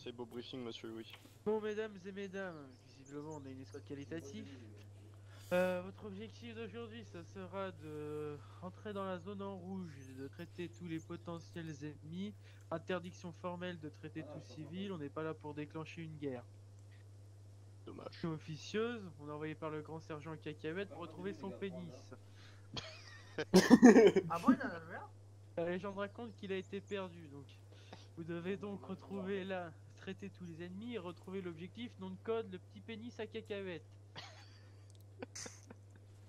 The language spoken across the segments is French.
conseil beau briefing, monsieur Louis. Bon, mesdames et mesdames, visiblement on a une escouade qualitative. Votre objectif d'aujourd'hui, ça sera de rentrer dans la zone en rouge, de traiter tous les potentiels ennemis. Interdiction formelle de traiter tout civil, on n'est pas là pour déclencher une guerre. Dommage. Mission officieuse, on est envoyé par le grand sergent Cacahuète pour retrouver son pénis. Ah bon, il en a le vert? La légende raconte qu'il a été perdu, donc vous devez donc retrouver là, traiter tous les ennemis et retrouver l'objectif, nom de code, le petit pénis à Cacahuète.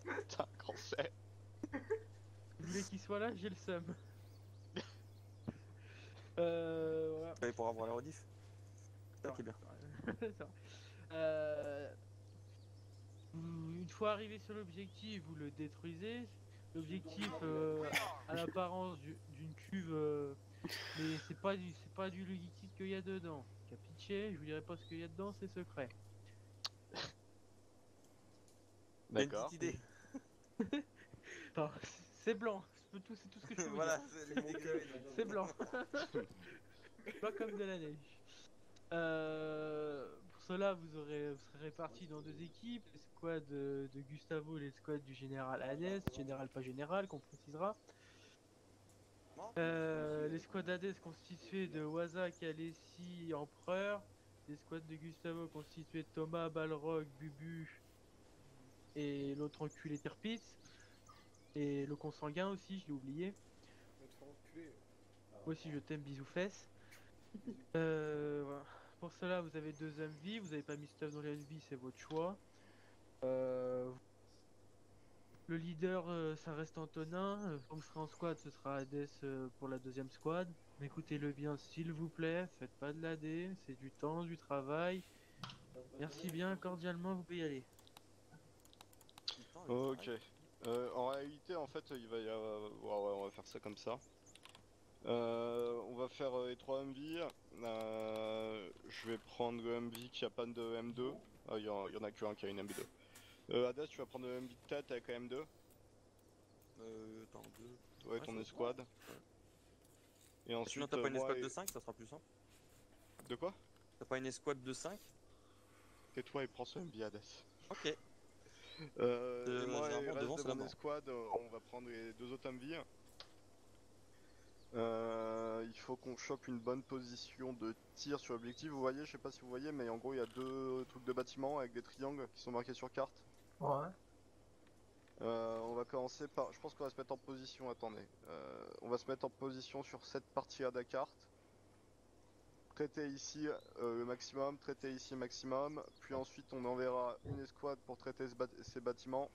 Putain, conseil. Vous voulez qu'il soit là, j'ai le seum. Voilà. Et pour avoir la rediff. Ça qui est bien. Ça. Une fois arrivé sur l'objectif, vous le détruisez. L'objectif a l'apparence d'une cuve, mais c'est pas du liquide qu'il y a dedans. Capiche, je vous dirai pas ce qu'il y a dedans, c'est secret. D'accord. Une petite idée. Enfin, c'est blanc, c'est tout ce que je peux vous Voilà, dire. c'est l'idée que j'avais. C'est blanc. Pas comme de la neige. Pour cela, vous serez répartis dans deux équipes, l'escouade de Gustavo et l'escouade du général Hades, général pas général, qu'on précisera. L'escouade Hades constituée de Wazak, Alessi, Empereur. L'escouade de Gustavo constituée de Thomas, Balrog, Bubu et l'autre enculé Tirpitz. Et le consanguin aussi, je l'ai oublié. Moi aussi je t'aime, bisous fesses. Voilà. Pour cela, vous avez deux MV, vous n'avez pas mis stuff dans les MV, c'est votre choix. Le leader, ça reste Antonin. Quand vous serez en squad, ce sera Hades pour la deuxième squad. Écoutez-le bien, s'il vous plaît, faites pas de l'AD, c'est du temps, du travail. Merci bien, cordialement, vous pouvez y aller. Ok. En réalité, en fait, il va y avoir... ouais, on va faire ça comme ça. On va faire les 3 MV. Je vais prendre le MV qui a pas de M2. Il y en a qu'un qui a une MV2. Hades, tu vas prendre le MV de tête avec la M2. Attends, deux. Ouais, ton escouade. Ouais. Et ensuite, Sinon, t'as pas une moi escouade et- de 5, ça sera plus simple. De quoi? T'as pas une escouade de 5? Tais-toi et prends ce MV Hades. Ok. Et moi et généralement, le devant, reste c'est de la mon mort. escouade, on va prendre les deux autres MV. Il faut qu'on chope une bonne position de tir sur l'objectif. Vous voyez, je sais pas si vous voyez, mais en gros il y a deux trucs de bâtiments avec des triangles qui sont marqués sur carte. Ouais. On va commencer par... Je pense qu'on va se mettre en position, attendez. On va se mettre en position sur cette partie-là de la carte. Traiter ici le maximum, traiter ici maximum. Puis ensuite on enverra une escouade pour traiter ces bâtiments.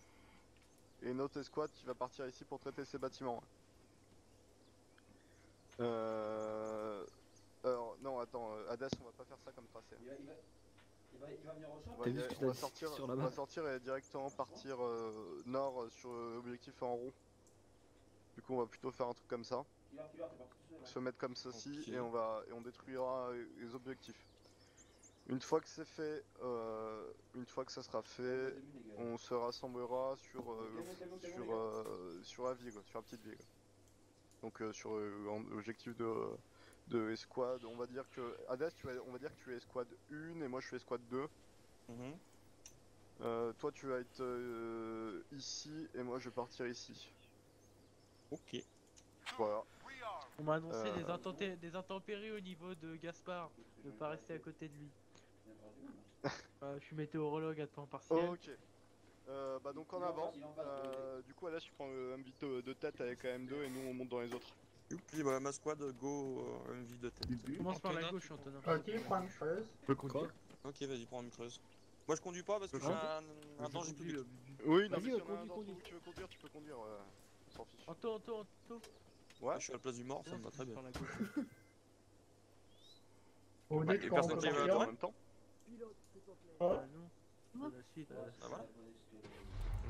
Et une autre escouade qui va partir ici pour traiter ces bâtiments. Alors, non, attends, Hades, on va pas faire ça comme tracé. Il va venir au shop. T'as vu ce que On va t'as sortir, sur la on map va sortir et directement partir nord sur l'objectif en rond. Du coup, on va plutôt faire un truc comme ça. T'es parti tout seul. Se mettre comme ceci Ok. et on détruira les objectifs. Une fois que c'est fait, une fois que ça sera fait, on se rassemblera sur la ville, sur la petite ville. Donc sur l'objectif de escouade, on va dire que Hades, on va dire que tu es escouade 1 et moi je suis escouade 2. Toi tu vas être ici et moi je vais partir ici. Ok. Voilà. On m'a annoncé des intempéries au niveau de Gaspard, ne pas rester à côté de lui. Je suis météorologue à temps partiel. Ok. Bah donc en avant, du coup Hades tu prends le MV de tête avec la M2 et nous on monte dans les autres. Youpi, bah ma squad, go MV de tête. Commence par la gauche, Antonin. Ok, prends une creuse. Quoi? Ok, vas-y, prends une creuse. Moi je conduis pas parce que j'ai un danger public. Oui, non, Vas-y, mais si y en a un conduis, d'entre conduis. vous qui veut conduire, tu peux conduire, on s'en fiche. Anto. Ouais. Je suis à la place du mort, ça me va très bien. Par la gauche. Vous Ouais, dites et qu'on personne peut qui veut partir. En même temps. Oh. Non. La suite, Ça va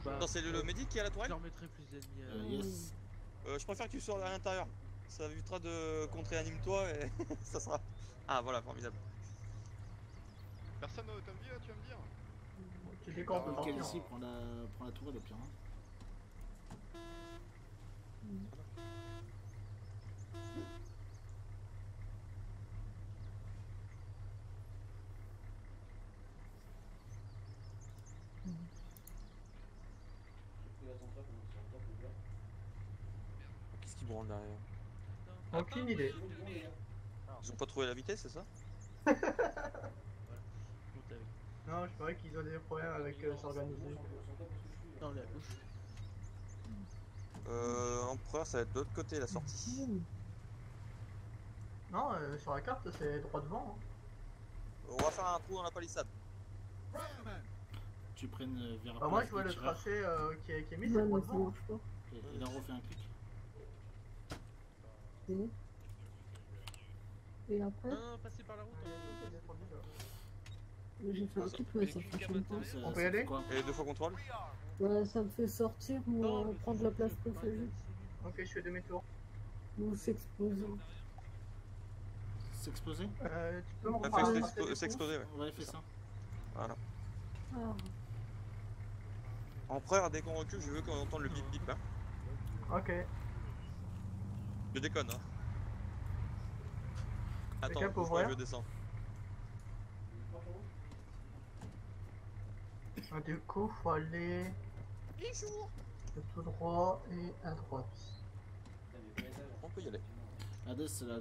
bah, Attends, c'est le médic qui est à la je tourelle? leur mettrai plus d'ennemis. Yes. Je préfère que tu sois à l'intérieur. Ça évitera de contrer anime-toi et ça sera... Ah voilà, formidable. Personne n'a autant vie là, tu vas me dire? Tu dis qu'on peut Ok, partir. ici, prends la tourelle au pire. Hein. Qu'est-ce qui branle derrière? Aucune idée. Ils ont pas trouvé la vitesse, c'est ça? Monte avec. Non, je croyais qu'ils ont des problèmes avec s'organiser. Non, on est à gauche. Empereur, ça va être de l'autre côté la sortie. Non, sur la carte, c'est droit devant. Hein. On va faire un trou dans la palissade. Tu prennes vers Bah, moi, place je vois des le tireurs. tracé qui est mis, Ouais, c'est droit mais ça devant. marche pas. Et là, on refait un clic. C'est bon. Et après, Non, passez par la route. j'ai fait un clic, mais ça fonctionne pas. Ça- On peut ça y aller fait quoi? Et 2 fois contrôle. Ouais, ça me fait sortir ou Non, prendre la place préférée. Ok, je fais demi-tour. Ou s'exposer. S'exposer? Tu peux me Ça reprendre fait le tracé, du coup s'exploser, ouais. Ouais, fais ça. Voilà. Ah, Empereur, dès qu'on recule, je veux qu'on entende le bip bip. Hein. Ok. Je déconne, hein. Attends, Quelqu'un peut bouge pas, ouvrir je descends. Du coup, faut aller de tout droit et à droite. On peut y aller. Hades, la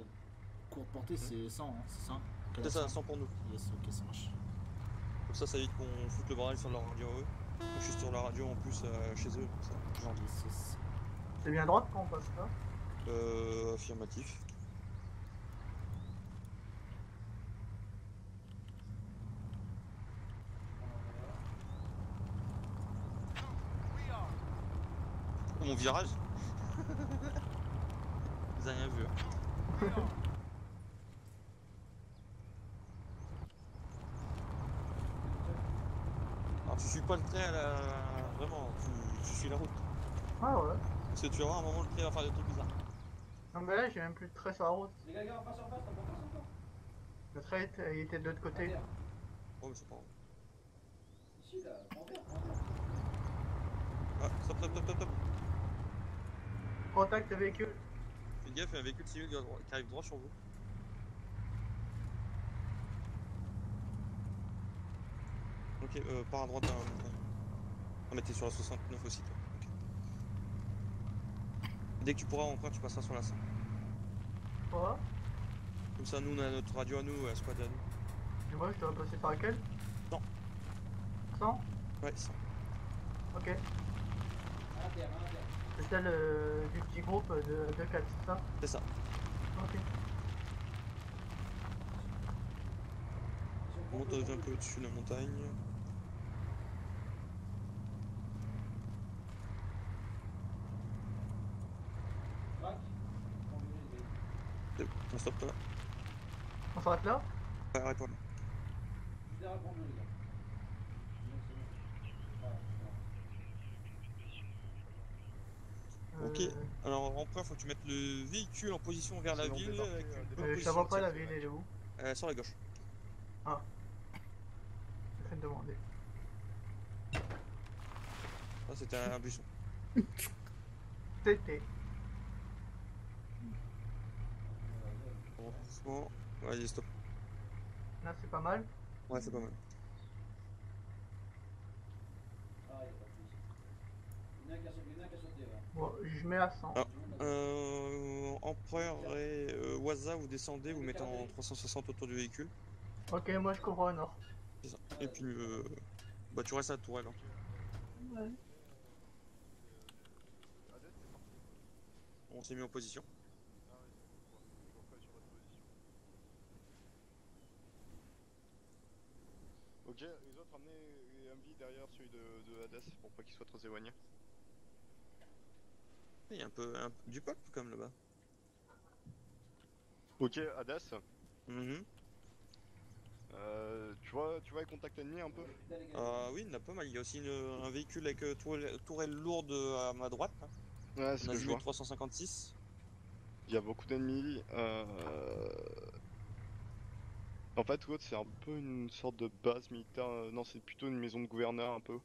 courte portée, c'est 100, hein, c'est ça? C'est ça, 100 pour nous. Yes, ok, ça marche. Comme ça évite qu'on foute le bordel sur leur radio eux. Moi, je suis sur la radio en plus chez eux, donc ça. Genre, Yes, yes. C'est bien à droite quand on passe là. Affirmatif. Oh, mon virage. Vous avez rien vu. Hein. Alors tu suis pas le trait à la... Vraiment, tu suis la route. Ah ouais. Parce que tu vas voir, à un moment le trait va faire des trucs bizarres. Non mais là j'ai même plus de trait sur la route. Les gars, passe en face, t'as pas passe encore. Le trait il était de l'autre côté. Oh mais c'est pas grave. Ici là, en vert, Ah, stop, stop, stop, stop, stop. Contact de véhicule. Faites gaffe, il y a un véhicule civil qui arrive droit sur vous. Ok, par à droite Ah mais t'es sur la 69 aussi toi. Ok. Dès que tu pourras encore tu passeras sur la 100. Quoi? Comme ça nous on a notre radio à nous, squad à nous. Et moi je dois passer par laquelle? 100. 100? Ouais, 100. Ok. à terre, à terre. C'est celle du petit groupe de 4, c'est ça? C'est ça. Ok. On monte un peu au-dessus de la montagne. Crac. Combiner les véhicules. C'est bon, on stoppe là. On s'arrête là? Ouais, arrête-toi là. Je l'ai répondu, les gars. Ok, alors empereur, faut que tu mettes le véhicule en position vers la Sinon, ville débarquer, avec une bonne Je position vois pas de la tir. ville, elle est où? Sur la gauche. Je vais te demander. Ah, c'était un buisson. TT. Bon, doucement. Vas-y, stop. Là c'est pas mal. Ouais, c'est pas mal. Ah, il y a pas de soucis. Il y en a qui a sauté, là. Bon, je mets à 100. Ah. Empereur et Waza, vous descendez, vous mettez en 360 autour du véhicule. Ok, moi je couvre au nord. C'est ça. Et puis, bah, tu restes à la tourelle. Hein. ouais. On s'est mis en position. Ok, les autres ramenez les MV derrière celui de Hades pour pas qu'il soit trop éloigné. Il y a un peu du peuple comme là-bas. Ok, Hades, Mhm. tu vois les contacts ennemis un peu? Oui, il y en a pas mal. Il y a aussi un véhicule avec tourelle lourde à ma droite. Hein. Ouais, c'est ce On a que je joué vois. 356. Il y a beaucoup d'ennemis. En fait, l'autre c'est un peu une sorte de base militaire. Non, c'est plutôt une maison de gouverneur un peu.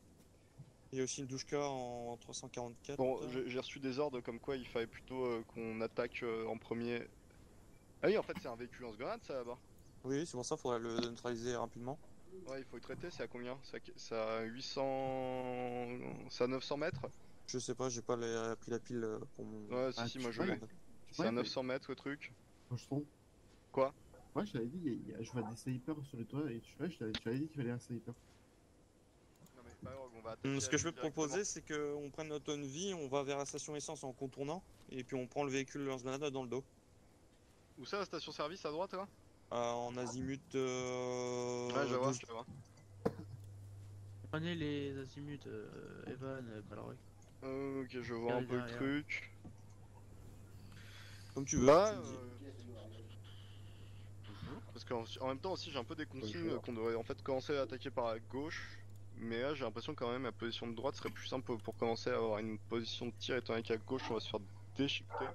Il y a aussi une douchka en 344. Bon, j'ai reçu des ordres comme quoi il fallait plutôt qu'on attaque en premier. Ah oui, en fait, c'est un véhicule lance-grenade ça là-bas. Oui, c'est pour ça qu'il faudrait le neutraliser rapidement. Ouais, il faut le traiter, c'est à combien? C'est à 800. C'est à 900 mètres? Je Je sais pas, j'ai pas pris la pile pour mon. Ouais, si, Ah, si, tu moi je vois, l'ai. C'est ouais, à 900 mètres le truc. Franchement. Quoi? Ouais, je t'avais dit, je vois des snipers sur le toit et tu vois, je t'avais dit qu'il fallait un sniper. Non, mais pas grave, on va attaquer Ce la que je peux ville te proposer, directement. c'est qu'on prenne notre vie, on va vers la station essence en contournant, et puis on prend le véhicule lance-grenade dans le dos. Où ça, la station-service à droite là? En azimut Ouais, je la vois, 12. je la vois. Prenez les azimuts, Evan, Balroy. Ok, je vois un Regardez peu le derrière. truc. Comme tu veux. Là, tu me dis. parce qu'en même temps aussi j'ai un peu des consignes qu'on devrait en fait commencer à attaquer par la gauche. Mais là j'ai l'impression quand même la position de droite serait plus simple pour commencer à avoir une position de tir étant donné qu'à gauche on va se faire déchiqueter.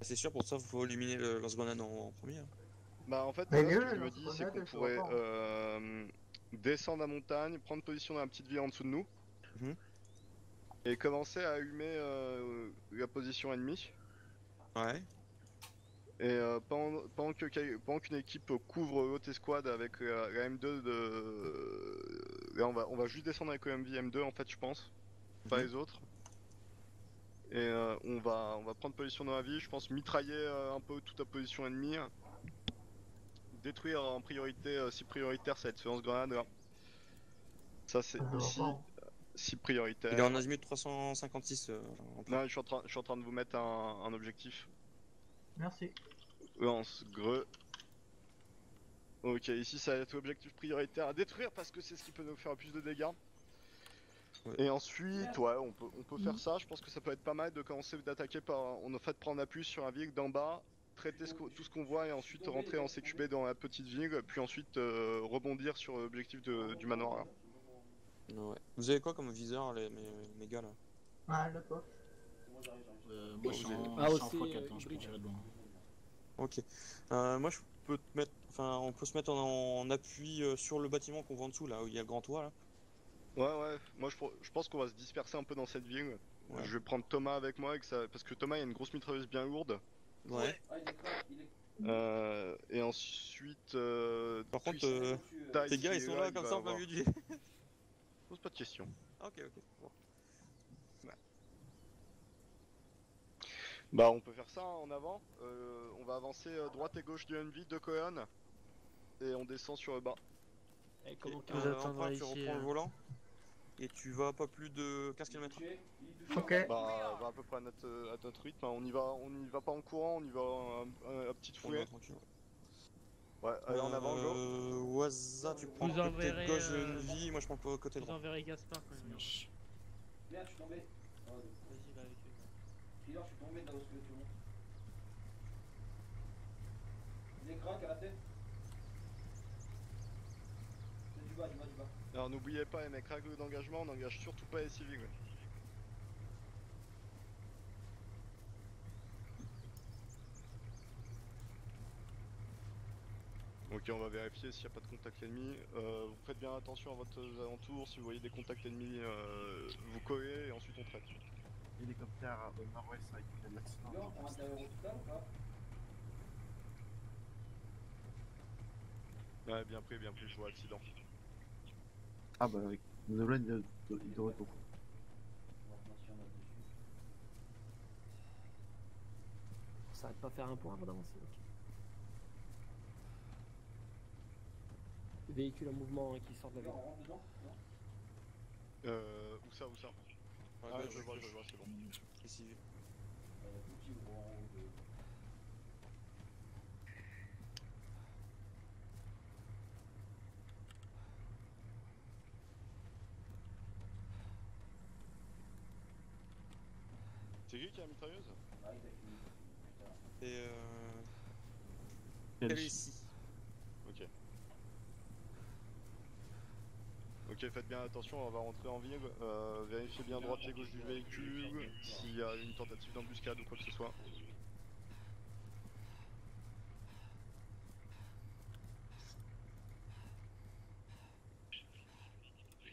C'est sûr, pour ça, il faut éliminer le lance-grenade en premier. Hein. Bah en fait Mais là il est ce où, que je le me dis c'est lance-grenade? qu'on Je vois pourrait pas, descendre la montagne, prendre position dans la petite ville en dessous de nous. Mhm. Et commencer à allumer la position ennemie. Ouais. Et pendant qu'une équipe couvre l'autre escouade avec la M2 de... Là on va juste descendre avec le MV M2 en fait je pense, pas Mhm. les autres. Et on va prendre position dans la ville, je pense mitrailler un peu toute la position ennemie. Détruire en priorité, si prioritaire ça va être ce lance-grenade là. Ça c'est je vois ici, pas. si Il est prioritaire. en azimut 356. En train. Non je suis en train de vous mettre un objectif. Merci. Lance greu. Ok, ici ça va être l'objectif prioritaire à détruire parce que c'est ce qui peut nous faire le plus de dégâts. Ouais. Et ensuite, ouais, on peut faire ça. Je pense que ça peut être pas mal de commencer d'attaquer par. On a fait prendre appui sur un ville d'en bas, traiter tout ce qu'on voit et ensuite rentrer en CQB dans la petite ville, puis ensuite rebondir sur l'objectif du manoir là. Ouais. Vous avez quoi comme viseur, mes gars là? Ah, le pote. Moi, je suis Ah, en aussi, x4, hein, je peux hybride. tirer de loin. Ok. Moi, je peux te mettre. Enfin, on peut se mettre en appui sur le bâtiment qu'on voit en dessous, là où il y a le grand toit là. Ouais, moi je pense qu'on va se disperser un peu dans cette ville. Ouais. Je vais prendre Thomas avec moi parce que Thomas il a une grosse mitrailleuse bien lourde. Ouais. Ah, il est Et ensuite. Par contre, Tristan, Ty, tes gars qui ils est sont là, là il comme va ça en plein avoir- milieu du. Pose pas de questions. Ok. Bon. Bah on peut faire ça en avant, on va avancer droite et gauche du NV, 2 colonnes, et on descend sur le bas. Et comment Vous attendrez Empereur, tu ici, reprends le volant et tu vas pas plus de 15 km. Ok. Bah on va à peu près à notre rythme, hein. On y va pas en courant, on y va à petite foulée. Tranquille. Ouais, allez en avant Go. Waza, tu prends Vous le côté enverrez, gauche de Envy, moi je prends le côté Vous droit. enverrez Gaspard quand même. Marche. Merde, je suis tombé. Ah, ouais. Vas-y, va avec eux. Killer, je suis tombé dans le squelette. Des craques à la tête. C'est du bas. Alors n'oubliez pas les mecs, règles d'engagement, on n'engage surtout pas les civils. Ouais. Ok, on va vérifier s'il n'y a pas de contact ennemi. Vous faites bien attention à votre alentour, si vous voyez des contacts ennemis, vous collez et ensuite on traite. Hélicoptère au nord-ouest avec de l'accident. Killer, on rentre à l'hôpital ou pas? Ouais, bien pris, je vois accident. Ah bah, Nolan de retour. On va remettre sur notre dessus. Ça va pas faire un point avant d'avancer. Ok. Véhicule en mouvement hein, qui sort de la Killer, ville. on rentre dedans? Non. Où ça Ouais, Ah, ouais, je vois, c'est bon. Les civils. Petit ou en haut de... C'est qui a la mitrailleuse? Ah, il a fini. Putain. Et Quel elle est ici. Ok. Ok, faites bien attention, on va rentrer en ville. Vérifiez bien droite et gauche du véhicule, s'il y a une tentative d'embuscade ou quoi que ce soit.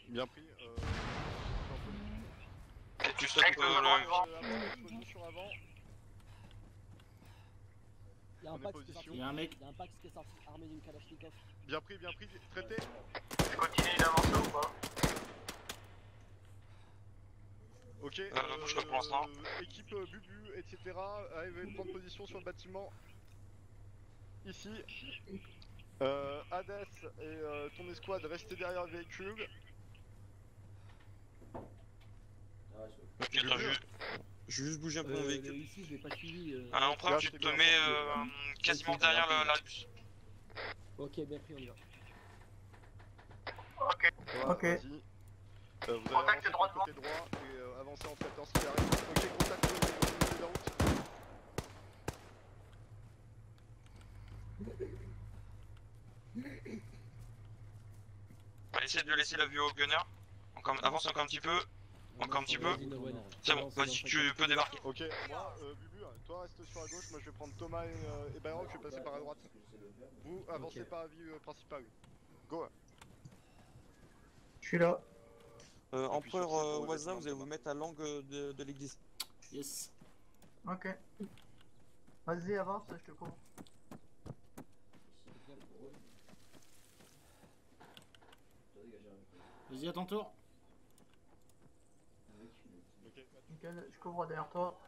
Bien pris. Tu strict Sur avant. Il y a un Prenez Pax qui est sorti. position. Il y a un mec. Il y a un Pax qui est sorti armé d'une Kalachnikov. Bien pris, traité. Je continue d'avancer ou pas? Ok, Ok, bouge pas pour l'instant. équipe Bubu, etc. Allez prendre position sur le bâtiment. Ici. Hades et ton escouade, restez derrière le véhicule. Ok, attends, je vais juste bouger un peu mon véhicule. Ici, je l'ai pas suivi. Empereur, Là, tu c'est te bien, mets quasiment derrière l'Aribus. Ok, bien pris, on y va. Ok. Voilà, Ok. vas-y. Vous allez Contact avancer droit sur le côté droit et avancer en traitant ce qui arrive. Ok, contact de la route. On va essayer de laisser la vue au gunner. Avance encore un petit peu. Encore un petit peu. C'est bon, vas-y, tu peux débarquer. Ok, moi, Bubu, toi reste sur la gauche, moi je vais prendre Thomas et Byron, je vais passer par la droite. Vous, avancez Ok. par la vue principale. Go. Je suis là. Appuie sur Empereur C pour Waza, redescendre vous allez Thomas. vous mettre à l'angle de l'église. Yes. Ok. Vas-y, avance, je te cours. Vas-y, à ton tour. Ok, Nickel, je couvre derrière toi.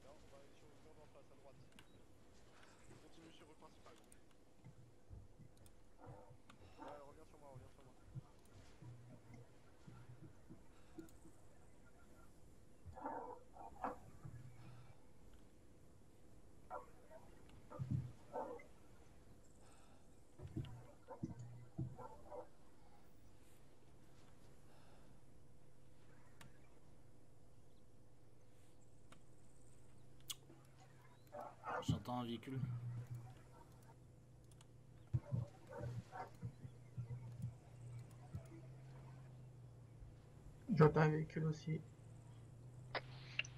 là on va aller sur le mur d'en face à droite. Continue sur rue principale. Ouais, reviens sur moi, reviens sur moi. J'entends un véhicule. J'entends un véhicule aussi.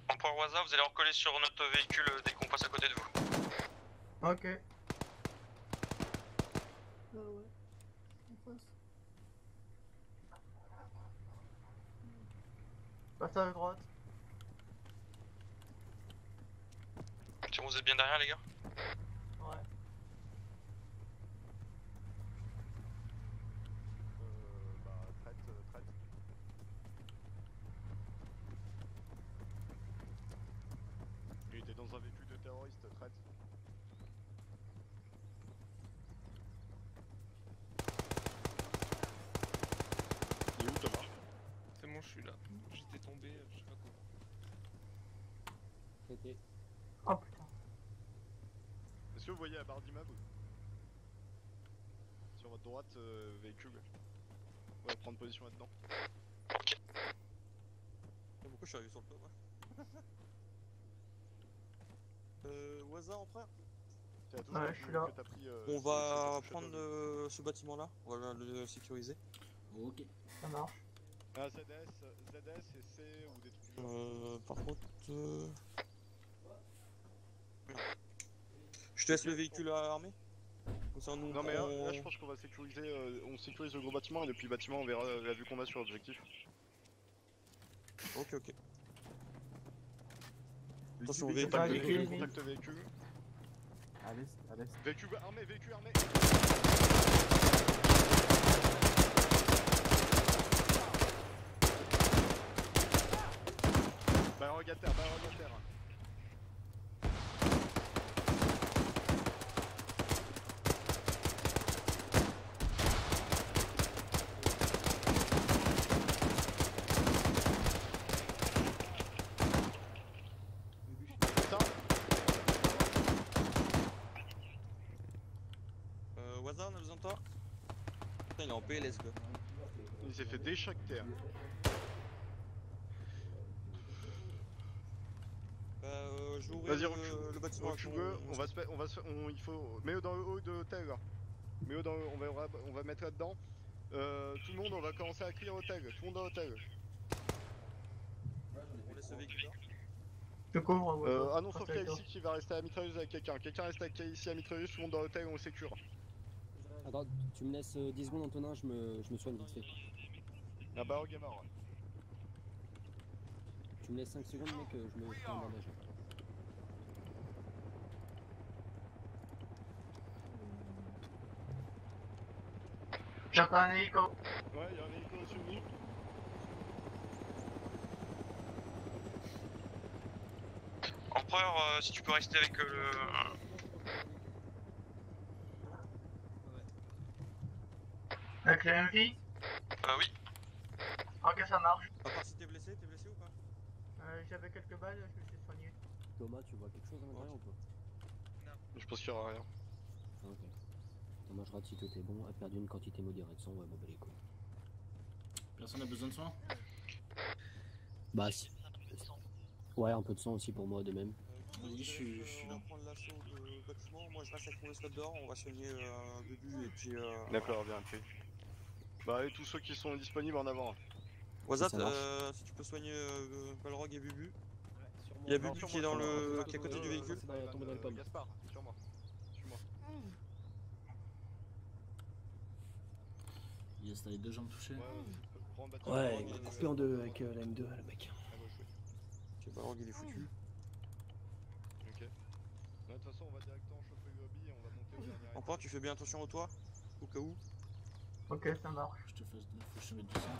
Empereur Waza, vous allez recoller sur notre véhicule dès qu'on passe à côté de vous. Ok. Ah ouais. En face. Passe à la droite. Tiens, vous êtes bien derrière, les gars? Ouais. Bah, traite. Il était dans un véhicule de terroriste, traite. Il est où Thomas? C'est bon, je suis là. J'étais tombé, je sais pas quoi. Traité. Oh putain. Est-ce que vous voyez la barre d'immeuble? Sur votre droite, véhicule. On va prendre position là-dedans. Ok. Pourquoi je suis arrivé sur le toit, Waza, empereur? C'est la touche Ouais, que je suis là. que t'as pris, On c'est va ta touche à prendre toi, ce bâtiment-là, on va le sécuriser. Ok. Ça marche. Ah, ZS et C ou des trucs du genre. Par contre... Je te laisse le véhicule armé. Comme ça, nous, Non mais là je pense qu'on va sécuriser, on sécurise le gros bâtiment et depuis le bâtiment on verra la vue qu'on a sur l'objectif. Ok. Le Attention, type est véhicule. Ah, Véhicule, ok. contact véhicule. à l'est. Véhicule armé. Bah regarde terre. Ça, Waza, on a besoin de toi. Putain, il est en PLS, quoi. il s'est fait déchacter. Je vais ouvrir Vas-y, le bâtiment. recule, il faut, mets-le dans le haut de l'hôtel là. Mets-le dans le, on va mettre là-dedans. Tout le monde, on va commencer à crier hôtel, tout le monde dans l'hôtel. On laisse le véhicule là. Je te couvre, ouais. Ah non, sauf ici qui va rester à la mitrailleuse avec quelqu'un. Quelqu'un reste ici à la mitrailleuse, tout le monde dans l'hôtel, on le sécure. Attends, tu me laisses 10 secondes, Antonin, je me soigne vite fait. Ah bah, gamer. Tu me laisses 5 secondes, mec, je me fais un bandage. J'entends un hélico. Ouais, y'a un hélico au-dessus de nous. Empereur, si tu peux rester avec le... Avec le MV. oui. Ok, ça marche. À part si t'es blessé ou pas? J'avais quelques balles, je me suis soigné. Thomas, tu vois quelque chose à l'intérieur ou pas? Je pense qu'il y aura rien. Ah, ok. Thomas, je rate si tout est bon. A perdu une quantité modérée de sang, ouais, bon, bah les couilles. Personne n'a besoin de soin? Bah, si. Ouais, un peu de sang aussi pour moi, de même. Oui, je suis On là. va prendre l'assaut de bâtiment, moi je reste avec mon escouade dehors, on va soigner Bubu et puis... D'accord, bien pris. Bah, allez, tous ceux qui sont disponibles en avant. Wazat, Ça marche. si tu peux soigner Balrog et Bubu. Sur Il y a moi. Bubu qui est dans le... qui est à côté du véhicule. C'est dans tomber dans les pommes. Gaspard, sur moi. Suis-moi. Il y a les 2 jambes touchées. Prends le bâtiment. Ouais, il est coupé en deux avec la M2, le mec. À gauche, oui. Ok, Balrog il est foutu. Ok. De toute façon, on va directement choper le lobby et on va monter au dernier Empereur, tu fais bien attention au toit, au cas où. Ok, ça marche. Je te fais, faut que je te mette du sang.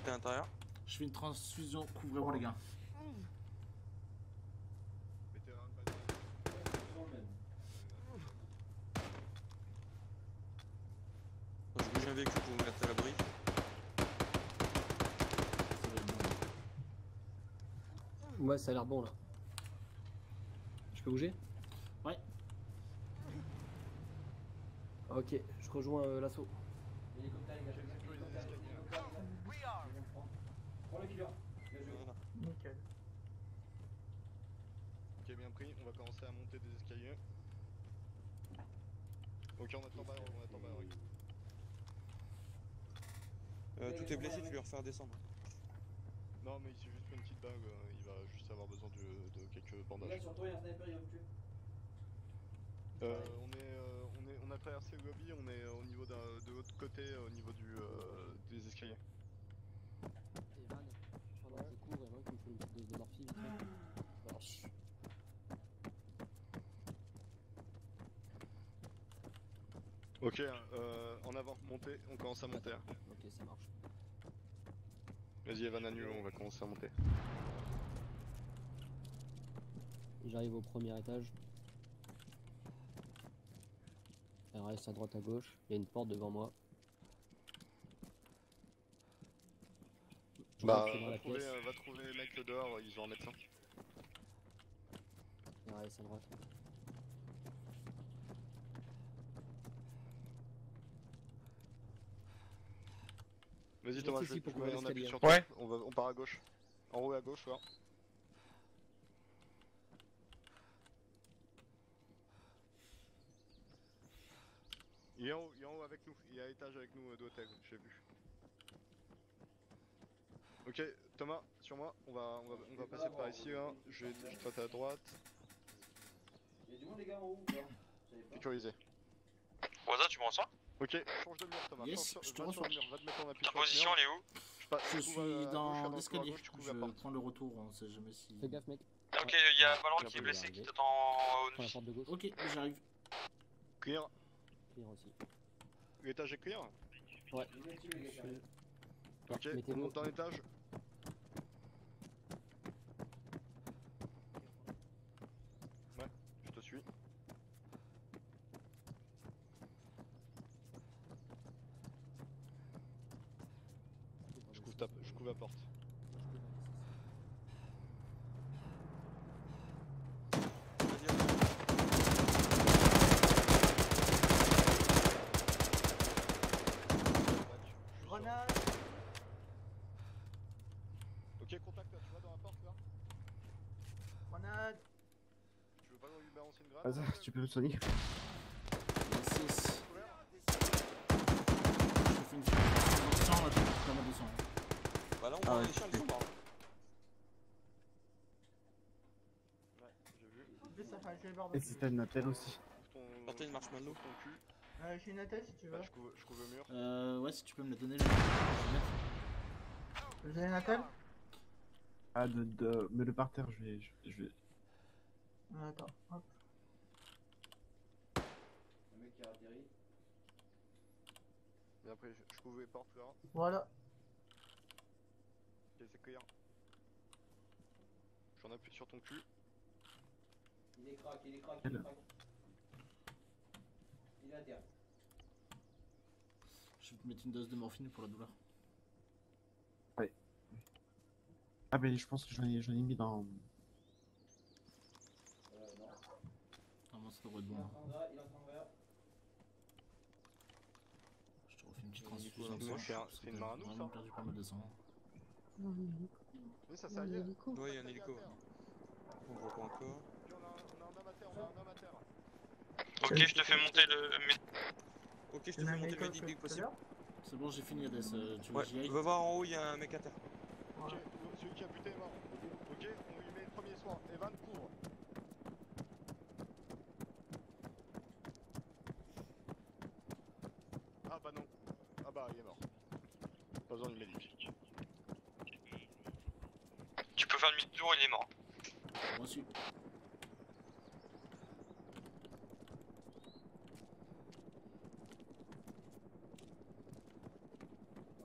T'es à l'intérieur. Je fais une transfusion, couvrez-moi les gars. Vétéran de bataille. Je bouge un véhicule pour me mettre à l'abri. Ça va être bon. Ouais, ça a l'air bon là. Je peux bouger? Ouais. Ok, je rejoins l'assaut. Hélicoptère, les gars, hélicoptère. Prends le killer. Bien joué. Voilà. Nickel. Ok, bien pris, on va commencer à monter des escaliers. Ok, on attend Balrog, Tout est blessé, tu lui refais redescendre. Non, mais il s'est juste pris une petite bague, il va juste avoir besoin de quelques Là, bandages. sur toi, il y a un sniper, il va me tuer. On a traversé le lobby, on est au niveau de l'autre côté, au niveau des escaliers. Evan, pendant que je cours, Evan, qui me fait une petite dose de morphine. Marche. Ok, en avant, montez, on commence à monter. Ok, ça marche. Vas-y Evan Anu, on va commencer à monter. J'arrive au premier étage. Elle reste à droite à gauche. Il y a une porte devant moi. Je Bah, rentre dans la pièce. va trouver les mecs dehors, ils ont un médecin. Elle reste à droite. Vas-y Je Thomas, reste je ici pour on courir appuie l'escalier. sur toi, Ouais. on part à gauche. En haut à gauche, là. Il est en haut avec nous, il est à l'étage avec nous d'hôtel, j'ai vu. Ok, Thomas, sur moi, on va passer par ici, hein. Je traite à droite, Il y a du monde, les gars, en haut ou pas? Je savais pas. sécurisé. Wazat, tu me reçois? Ok, change de mur Thomas, Yes, change, je te va sur reçois. le mur, va te mettre en appui Ta sur le position mur. elle est où? Je Je suis dans l'escalier. gauche, tu couvres Je la porte. prends le retour, on sait jamais si. Fais gaffe, mec. Ok, il y a Balrog Ouais, qui est il blessé va qui arriver. t'attend au Prends la porte de gauche. Ok, j'arrive. Clear, Clear aussi. l'étage est clear. Ouais. Il est tué, les gars, qui arrivent. Ok, on Mettez-vous. monte d'un étage. Ouais, je te suis. Je couvre la porte. Grenade. Ok, contact, tu vas dans la porte là. Grenade. Tu veux pas lui balancer une grenade? Vas-y, tu peux me soigner. Yes. Je te fais une transfusion, là, je te pas mal de sang. Bah là on Ah prend ouais. les chiens, ils sont morts. Ouais, j'ai vu. En plus, ça fait un jeu bord Et si t'as une attelle aussi. Sortez une marshmallow. Ton cul. J'ai une attelle si tu veux. Bah, je couvre le mur. Ouais, si tu peux me la donner, je vais mettre. Vous avez une attelle? Ah, mets-le par terre, je vais. Attends, hop. Le mec qui a atterri. Bien pris, je couvre les portes là. Voilà. Ok, c'est clear. J'en appuie sur ton cul. Il est crack, il est crack, Elle. il est crack. Il est à terre. Je vais te mettre une dose de morphine pour la douleur. Ah, mais je pense que j'en ai mis dans. Non. Normalement, ça devrait être Il est bon. en train de ver, il est en train de ver. Je te refais une petite Nico, transfusion donc de sang. moi, c'est un- parce que c'est une t'as main à nous, vraiment ça perdu pas mal de sang. Non, mais il est Oui, ça con. c'est Non, mais allié. il est con. Ouais, il y a un hélico. On voit pas encore. Puis on a un homme à terre, on a un homme à terre. Ok, je te fais monter le. Ok, je te Tu fais mets monter un le écho médic dès que tout à possible. l'heure. C'est bon, j'ai fini, Hades. Tu veux Ouais, que j'y aille? va voir en haut, il y a un mec à terre. Ok, Ouais. celui qui a buté est mort. Ok, on lui met le premier soin. Evan couvre. Ah bah non. Ah bah il est mort. Pas besoin de médic. Tu peux faire demi-tour, il est mort. Reçu.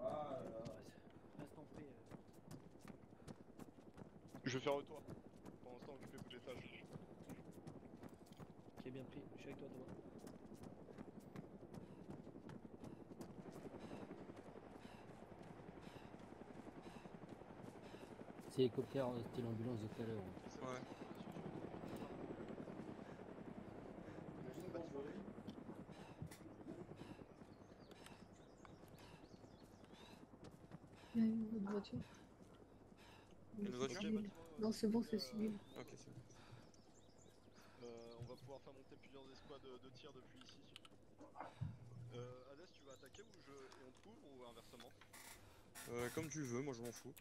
Ah là là. Reste en paix. Je vais faire le tour. Pour l'instant, occupez-vous des tâches. Ok, bien pris. Je suis avec toi, Thomas. C'est hélicoptère, c'était l'ambulance de tout à l'heure. Ouais. Il y a une autre voiture. Une C'est voiture civil. Non, c'est bon, c'est civil. Ok, c'est bon. On va pouvoir faire monter plusieurs escouades de tir depuis ici. Hades, tu vas attaquer et on te couvre ou inversement? Comme tu veux, moi je m'en fous.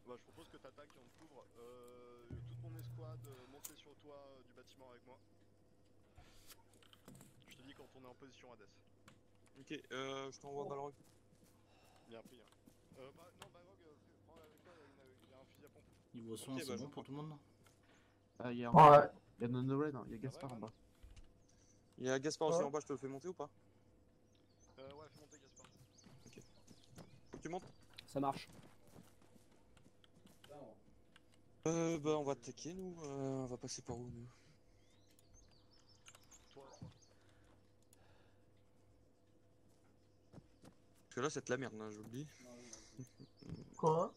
Bah, je propose que t'attaques et on te couvre. Toute mon escouade, montez sur le toit du bâtiment avec moi. Je te dis quand on est en position Hades. Ok, je t'envoie Balrog. Bien pris. Hein. Non, Balrog, prends avec toi, il y a un fusil à pompe. Niveau soin, Ok, c'est bah, bon je pour tout le monde? Il y a Ouais. Nono Red, il y a Gaspard en bas. Il y a Gaspard aussi Ouais. en bas, je te le fais monter ou pas? Ouais, fais monter Gaspard. Faut que tu montes? Ça marche. Bah on va attaquer nous, on va passer par où nous? Toi. Parce que là c'est de la merde, hein, je vous le dis. Quoi?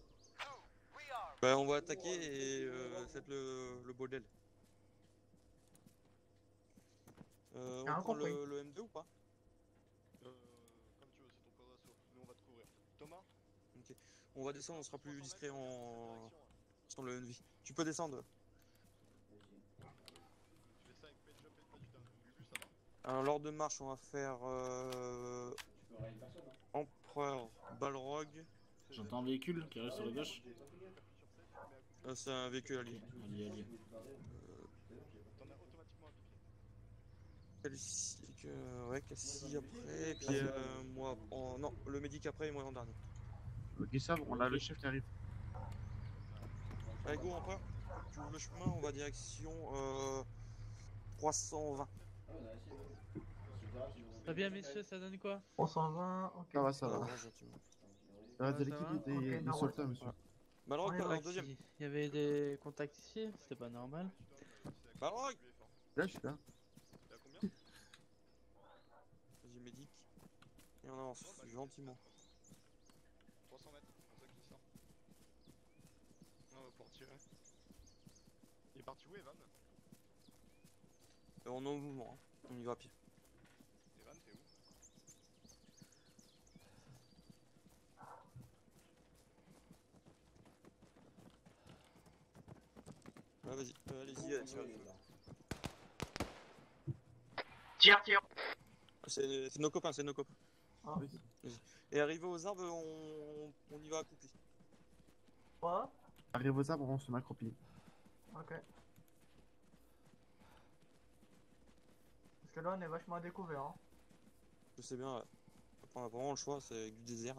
Bah on va attaquer et c'est le bordel. On Rien prend compris. le M2 ou pas? Comme tu veux, c'est ton corps d'assaut. Nous, on va te couvrir. Thomas? Ok. On va descendre, on sera plus discret sur le Envy. Tu peux descendre. Tu fais ça avec Page Up et pas du down. Bubu, ça va? Alors lors de marche on va faire Tu peux rien personne, hein. Empereur Balrog. J'entends un véhicule qui arrive sur la gauche. C'est un véhicule allié. Allié, allié. T'en as automatiquement un piqué. Ouais, Cassie après, et puis moi non, le médic après et moi en dernier. Ok, ça, on a le chef qui arrive. Allez go Empereur, tu ouvres le chemin, on va direction 320. Très bien, messieurs, ça donne quoi? 320, ok. Ça va, ça Ah, va. bon, gentiment. Ça va de ça l'équipe va des Ok, non, soldats, monsieur. Balrog, On est en là. deuxième. Il y avait des contacts ici, c'était pas normal. Balrog! Là, je suis là. T'es à combien? Vas-y médic. Et on avance gentiment. 300 mètres, comme ça qu'il sort. On va pouvoir tirer. Il est parti où, Evan? On est en mouvement, hein. On y va à pied. Evan, t'es où? Ouais, vas-y, allez-y, tirez. Tire. C'est nos copains, c'est nos copains. Ah. Vas-y. Et arrivé aux arbres, on y va accroupi. Quoi? Arrive aux arbres, on se met accroupi. Ok. Parce que là, on est vachement à découvert, hein. Je sais bien, ouais. On a vraiment le choix, c'est du désert.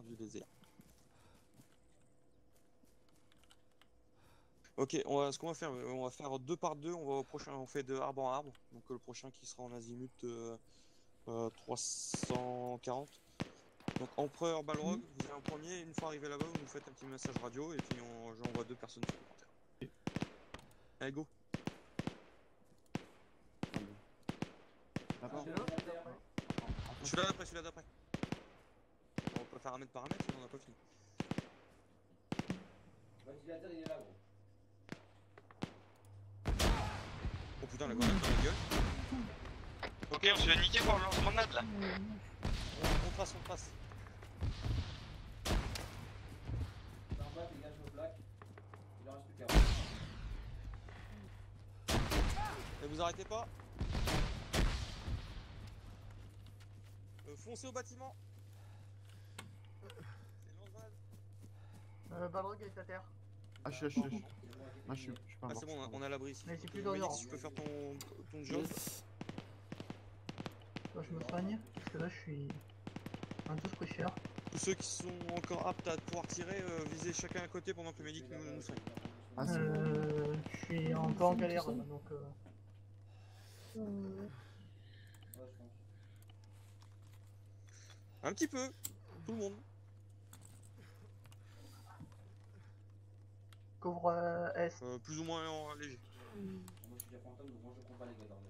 Ok, ce qu'on va faire, on va faire 2 par 2, on va au prochain, on fait de arbre en arbre. Donc le prochain qui sera en azimut 340. Donc Empereur, Balrog, vous allez en premier, une fois arrivé là-bas, vous nous faites un petit message radio et puis j'envoie 2 personnes supplémentaires. Allez go. D'abord, Celui-là d'après, celui-là d'après. On peut faire un mètre par un mètre, sinon on n'a pas fini. Ventilateur, il est là, gros. Oh putain, la grenade dans la gueule. Ok, on se fait niquer par le lance-grenade là. On trace, on trace. C'est en bas, dégage vos plaques. Il en reste plus qu'à. Et vous arrêtez pas. Foncez au bâtiment. C'est lance-grenade. Balrog est à terre. ah, je suis pas Ah mort. c'est bon, on a l'abri ici. Mais c'est plus Donc, d'endurance. Mélix, tu peux faire ton job. Moi, je me soigne, parce que là, je suis un peu squisher. Tous ceux qui sont encore aptes à pouvoir tirer, visez chacun à côté pendant que le médic nous soigne. Ah, c'est bon. Je suis un peu en galère, là, donc... Un petit peu, tout le monde. Couvre Est. Plus ou moins en léger. Moi, je suis déjà fantôme, donc moi, je compte pas les gars dans le.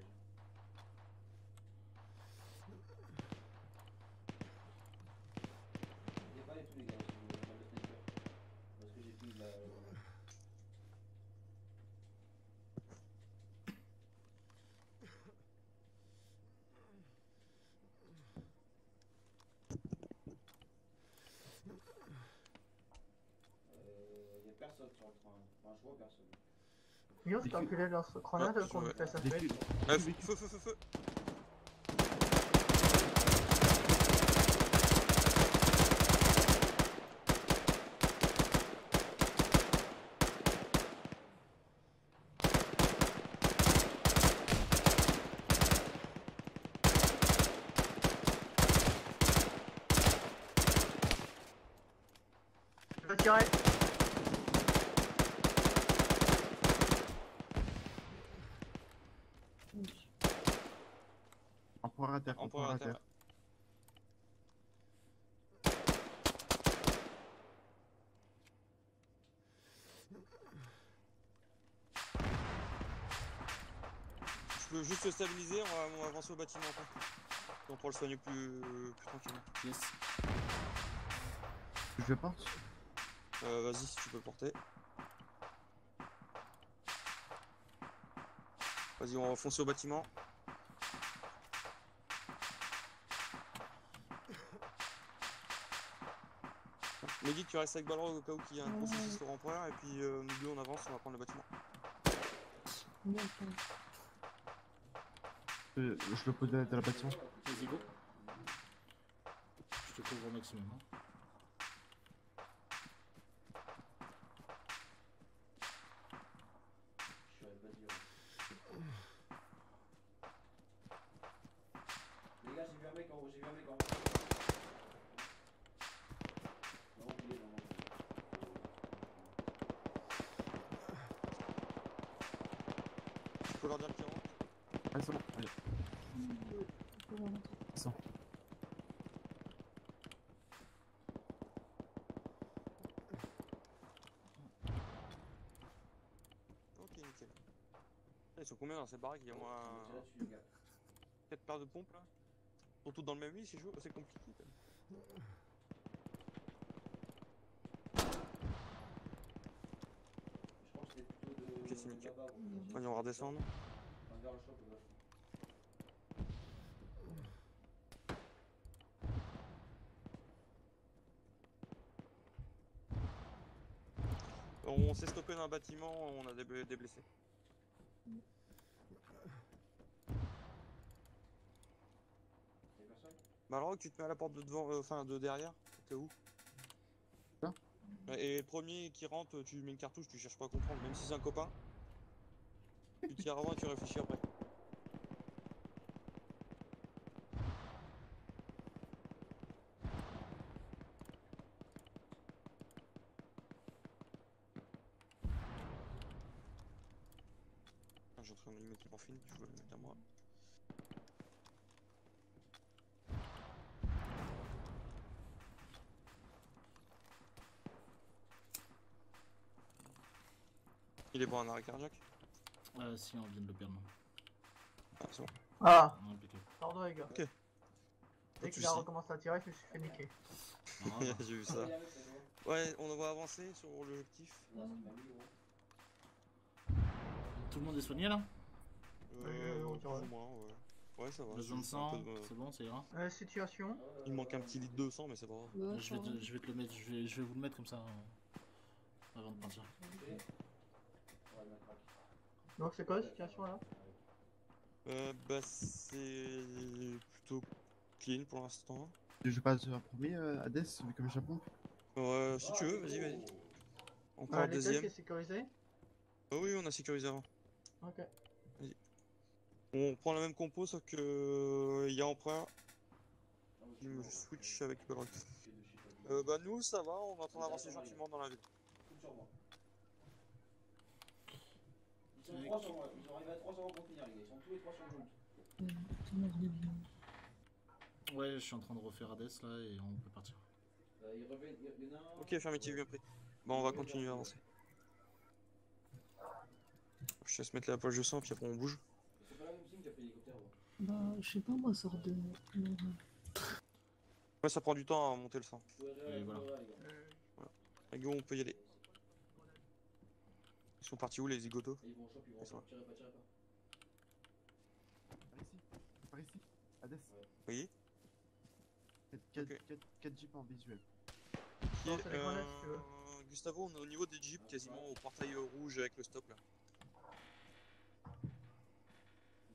Il n'y a pas les tous les gars, je suis dans le sniper. Parce que j'ai plus la. Il n'y a personne sur le train. Enfin, je vois personne. Yo, je t'ai enculé leur grenade Ouais, qu'on ouais. lui fait sa Des fête. culs. Feu, feu, feu, feu. Je vais tirer. Empereur à terre, Empereur à terre. Je peux juste le stabiliser, on va avancer au bâtiment après. On pourra le soigner plus tranquillement. Yes. Je le porte. Vas-y si tu peux le porter. Vas-y, on va foncer au bâtiment. Mehdi, tu restes avec Balrog au cas où qu'il y a un gros souci sur l'empereur et puis nous deux on avance, on va prendre le bâtiment. Je le pose dans la bâtiment. Vas-y, go. Je te couvre au maximum. Hein. Je suis à vas-y. Les gars, j'ai vu un mec en haut, j'ai vu un mec en haut. Non, il est dans Tu peux leur dire qu'il rentre. Ah, c'est bon, allez. C'est bon. Ok, nickel. Ils sont combien dans cette baraque? Il y a moins là-dessus, les gars. 4 paires de pompes là. Ils sont tous dans le même lit, c'est chaud, c'est compliqué quand même. Je crois que c'était plutôt de. Ok, c'est nickel. là-bas, ou- Vas-y, on va redescendre. Enfin, vers le shop, là. On s'est stoppé dans un bâtiment, on a des blessés. Y'a personne? Balrog, tu te mets à la porte de devant, enfin de derrière, au cas où. Ça Et le premier qui rentre, tu mets une cartouche, tu cherches pas à comprendre, même si c'est un copain. Tu tires avant et tu réfléchis après. Ah, j'ai en train de lui mettre le morphine, je vais le mettre à moi. Il est bon en arrêt cardiaque. Si, on vient de le perdre. Ah, c'est bon. Ah, Impeccable. pardon les gars. Ok. Dès de qu'il a soucis. recommencé à tirer, je me suis fait niquer. Ah, bah. J'ai vu ça. Ouais, on va avancer sur l'objectif. Tout le monde est soigné là? on Plus dirait. ou moins, ouais. Ouais, ça va. Besoin de c'est un sang, peu de- c'est bon, ça ira. Situation. Il manque un petit litre de sang, mais c'est pas grave. Ouais, Je vais te le mettre, je vais vous le mettre comme ça avant de partir. Donc c'est quoi la situation là? Bah, c'est plutôt clean pour l'instant. Je passe en premier, Hades, vu comme Japon. Ouais, si tu veux, vas-y. On prend le L'étel deuxième. qui est sécurisé. Ah oui, on a sécurisé avant. Ok. On prend la même compo, sauf que il y a Empereur. Je switch avec Belrock. Bah nous, ça va, on est en train d'avancer gentiment dans la ville. Ils sont 3 sur moi, ils ont arrivé à 3 sur moi pour finir les gars, ils sont tous les 3 sur le jump. tout le monde revient. Ouais, je suis en train de refaire Hades là et on peut partir. Il y en a un... Ok, affirmatif, bien pris. Bon, on va continuer à avancer. Je te laisse mettre la poche de sang, puis après on bouge. C'est pas la même team qui a pris l'hélicoptère. Bah, je sais pas, moi, sort de. Ouais, ça prend du temps à monter le sang. Et voilà. Allez, go, on peut y aller. Ils sont partis où les zigotos? Ils vont au shop, ils vont au shop, tirez pas. Par ici, Hades. Oui. 4 jeeps en visuel. Non, c'est les grenades, si tu veux. Gustavo, on est au niveau des jeeps, quasiment au portail rouge avec le stop là. Ils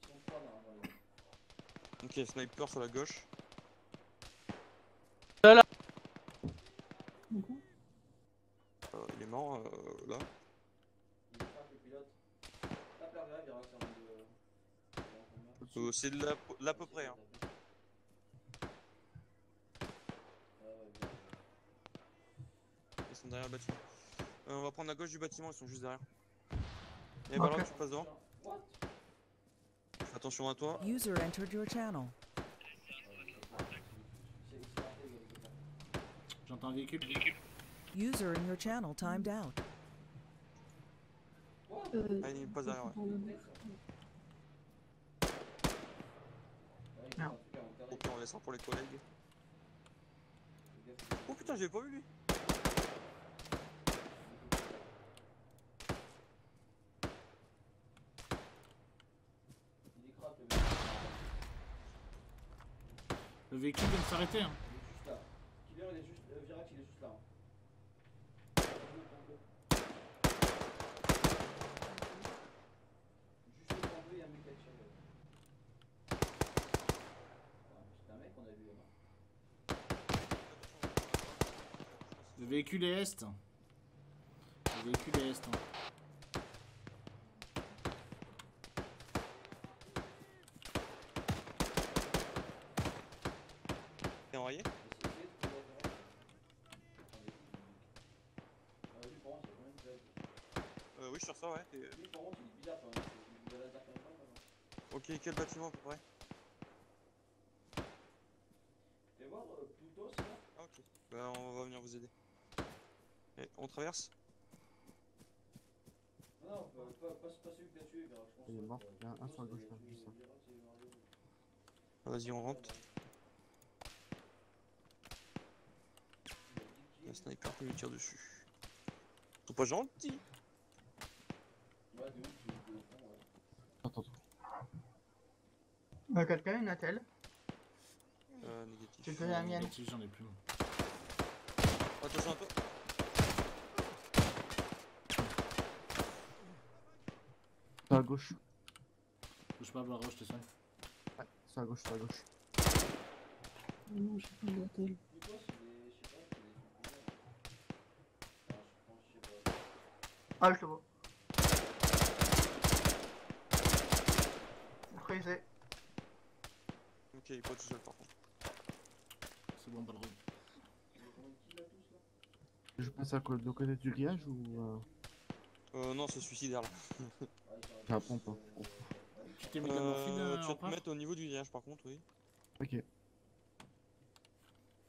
sont 3 là. Ok, sniper sur la gauche. Il est mort là. Il est frappe le pilote. Tape la grève, il va faire C'est de l'à peu près. Hein. Ils sont derrière le bâtiment. On va prendre la gauche du bâtiment, ils sont juste derrière. Et bah là, tu passes devant. Fais attention à toi. User entered your channel. J'entends un véhicule. User in your channel timed out. Ah, il passe derrière, ouais. Merde. Ok, on laisse un pour les collègues. Oh putain, j'avais pas vu lui. Le véhicule vient de s'arrêter. Hein. Il est juste là. Killer, il est juste. Virax, il est juste là. Juste au point bleu, il y a un mec qui a tiré. C'est un mec qu'on a vu là. Le véhicule est est. Le véhicule est est. Hein. T'es enrayé? Oui, sur ça, ouais. Lui, par contre, il est bizarre quand même. Il a laser quand même. Ok, quel bâtiment à peu près? Fais voir Plutos là. Ah, ok. Bah, on va venir vous aider. Et on traverse? Non, pas celui que t'as tué, Virax, je pense. Il est mort, il y en a un sur la gauche là, juste ça. Vas-y, on rentre. Un sniper qui lui tire dessus. Ils sont pas gentils. Ouais, de ouf, de fond, ouais. Attends. Quelqu'un, une attelle. Négatif. Tu fais la mienne. Négatif, j'en ai plus. Attention à toi. Sur la gauche. Bouge pas, Barreau, je te soigne. Ouais, sur la gauche, sur la gauche. Non, j'ai pas d'hôtel. Plutos, il est. Je sais pas, il est. Je pense, je sais pas. Ah, je te vois. Frisé. Ok, il est pas tout seul par contre. C'est bon, Balrog. Je passe à quoi, de côté du grillage ou Non, c'est suicidaire là. j'ai la pompe hein. Tu t'es mis de la morphine Tu vas te mettre au niveau du grillage par contre, oui. Ok.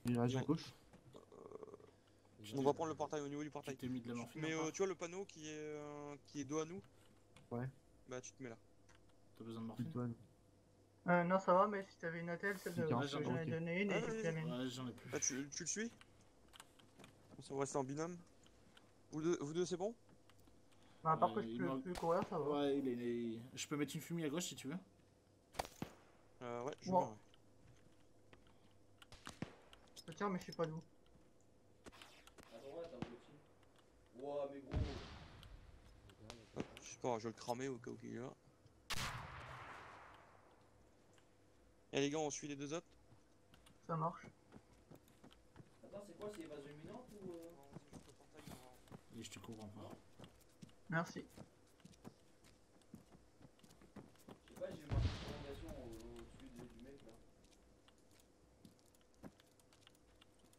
Grillage à gauche. On va prendre le portail au niveau du portail. Tu t'es mis de la morphine Mais encore tu vois le panneau qui est dos à nous? Ouais. Bah tu te mets là. T'as besoin de morphine? Plutôt, Non, ça va, mais si t'avais une attelle, celle de Nickel. que j'en ai Ok. donné une et Ouais, tu la mets. Ouais, j'en ai plus. Ah, tu le suis? On va rester en binôme. Vous deux c'est bon? Bah, à part que je il peux m'a- plus courir, ça va. Ouais, je peux mettre une fumée à gauche si tu veux. Ouais, je veux Bon. bien, ouais. Tiens, mais je sais pas d'où. Attends, ouais, t'as un petit. Ouah, mais gros. Hop, je sais pas, je vais le cramer au cas où il est là. Et les gars, on suit les deux autres? Ça marche. Attends, c'est quoi? C'est évasion imminente ou. Et je te couvre encore. Merci. Je sais pas, j'ai vu marqué prolongation au-dessus du mec là.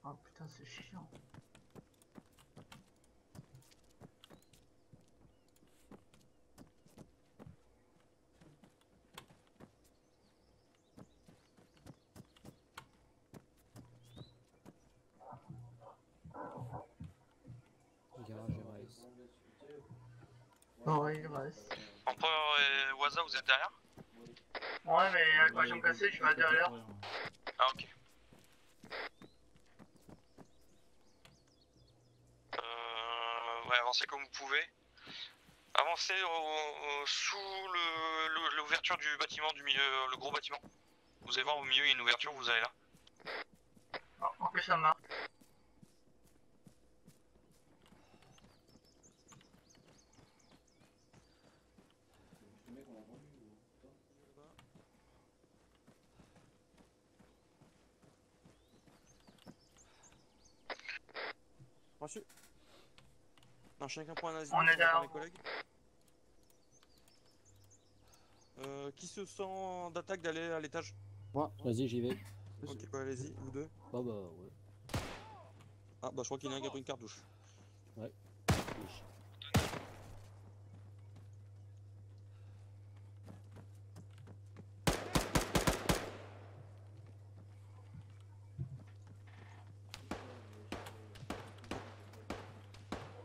Ah putain, c'est chiant. Garage RS. Ouais, il reste. Empereur et Waza, vous êtes derrière? Ouais, mais avec ma jambe cassée, je vais à derrière. Ah, ok. Ouais, avancez comme vous pouvez. Avancez sous l'ouverture du bâtiment, du milieu, le gros bâtiment. Vous allez voir au milieu, il y a une ouverture, vous allez là. Ah, en plus, ça marche. Le mec, on l'a entendu ou pas? Reçu. Non, chacun prend un asile. On est derrière. Les collègues. Qui se sent d'attaque d'aller à l'étage? Moi, vas-y, j'y vais. Ok, bah allez-y, vous deux. Bah, ouais. Ah, bah je crois qu'il y en a un qui a pris une cartouche. Ouais.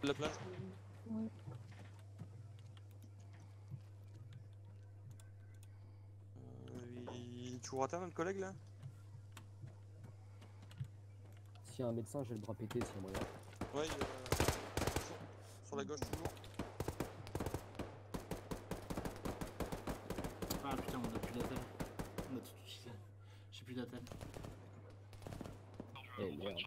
La plage. Ouais. Il est toujours à terre, notre collègue là? S'il y a un médecin, j'ai le bras pété, s'il y a moyen. Ouais, sur la gauche toujours. Ah putain, on a plus d'attelle. On a tout utilisé. J'ai plus d'attelle. Eh merde.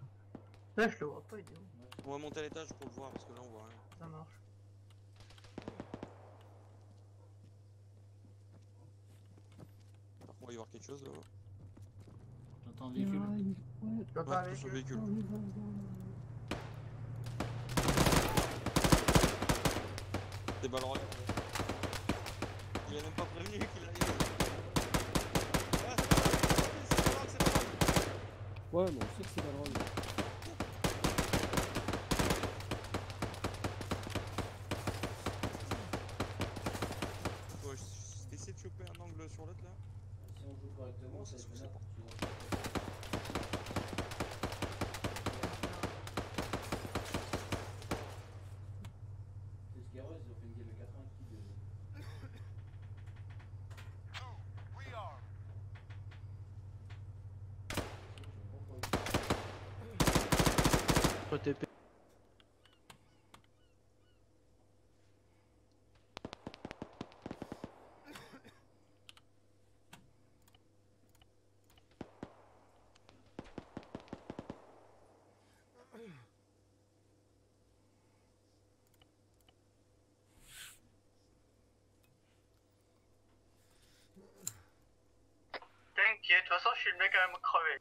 Là, je le vois pas, il est où? On va monter à l'étage pour le voir parce que là on voit rien. Ça marche. Par contre, il va y avoir quelque chose là. J'entends un véhicule. Ouais. J'entends Ouais, un sur le véhicule. véhicule. Des balles relais. Il a même pas prévenu qu'il allait. Ah, c'est pas grave, c'est pas grave. Ouais, mais on sait que c'est pas drôle. Ouais, essayer de choper un angle sur l'autre là. Si on joue correctement, ça se fait. C'est Scareuse, ils ont fait une game de 80 kills. TP. T'inquiète, de toute façon, je suis le mec à même crevé.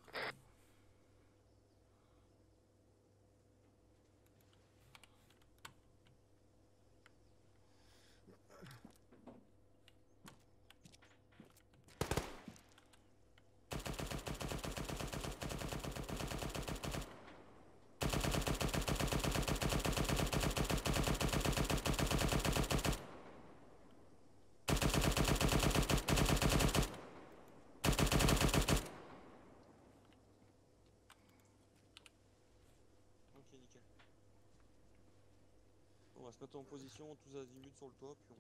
se mettre en position tous azimuts sur le toit, puis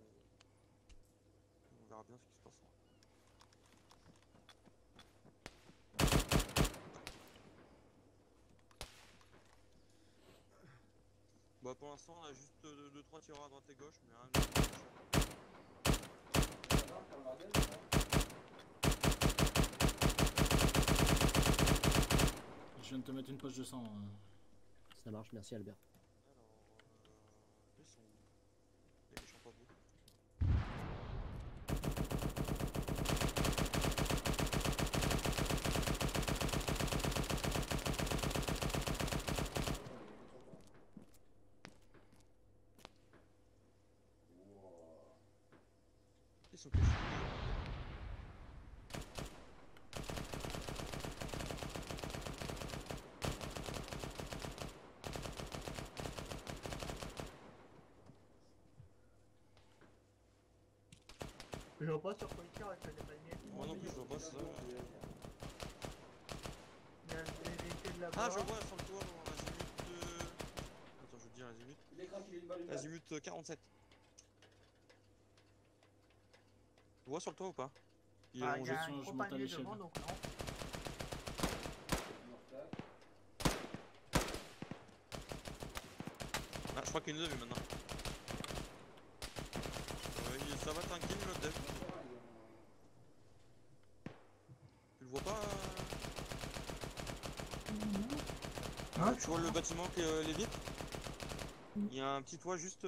on verra bien ce qui se passera. Bah pour l'instant on a juste 2-3 tireurs à droite et gauche, mais rien de... Je viens de te mettre une poche de sang. Ça marche, merci Albert. Ils sont où? Les méchants pas beaux. Ils sont cachés. Je vois pas sur quoi il tire avec le palmiers. Moi non plus, je vois pas ça. Il y a des véhicules là-bas. Ah, je vois sur le toit, dans l'azimut. Attends, je vais te dire l'azimut. Azimut 47. Tu vois sur le toit ou pas? Il est Ah, il y rongé. a un je gros monte à palmier l'échelle. devant, donc non. Ah, je crois qu'il nous a vu maintenant. Ça va tranquille, le dev. Tu le vois pas Tu vois le bâtiment que les vitres? Il y a un petit toit juste...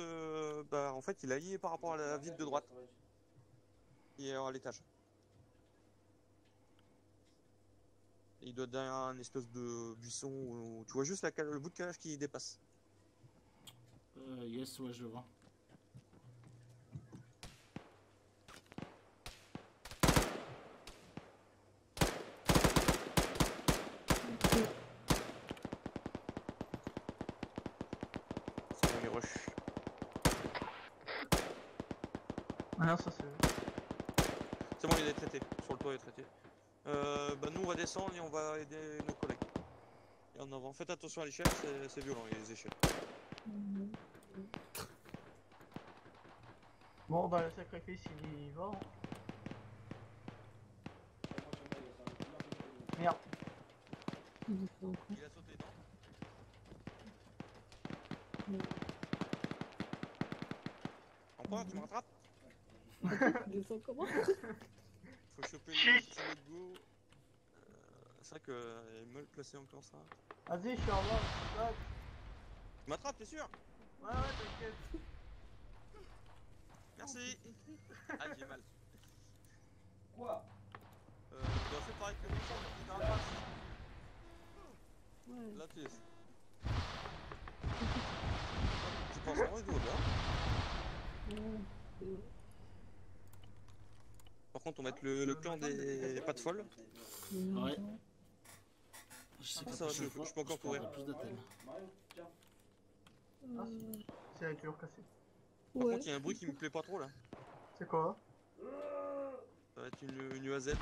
bah, en fait, il a lié par rapport à la vitre de droite. Il est à l'étage. Il doit être derrière un espèce de buisson où tu vois juste le bout de calage qui dépasse. Yes, ouais, je le vois. C'est bon, il rush. Ah non, ça c'est... C'est bon, il est traité. Sur le toit, il est traité. Bah, nous, on va descendre et on va aider nos collègues. Et en avant, faites attention à l'échelle, c'est violent, les échelles. Bon, bah le sacrifice il y va. Hein. Merde. Il est pas encore. Il a sauté, non? Non. Encore, tu me rattrapes? Il est encore. Faut choper le petit logo. C'est vrai qu'il est mal placé encore ça. Vas-y, je suis en bas. Ouais, Tu m'attrapes, t'es sûr? ouais, t'inquiète. Merci. Ah, j'ai mal. Quoi? Bah, fais pareil que moi. Ouais. Là, tu es. Tu penses en vrai, il doit bien. Ouais. Par contre, on va mettre le clan des pattes folles. Ouais. Je sais que Ça va, je peux encore courir. plus d'appels. Ah si, c'est toujours cassé. Par Ouais. contre, il y a un bruit qui me plaît pas trop là. C'est quoi? Ça va être une UAZ. Donc,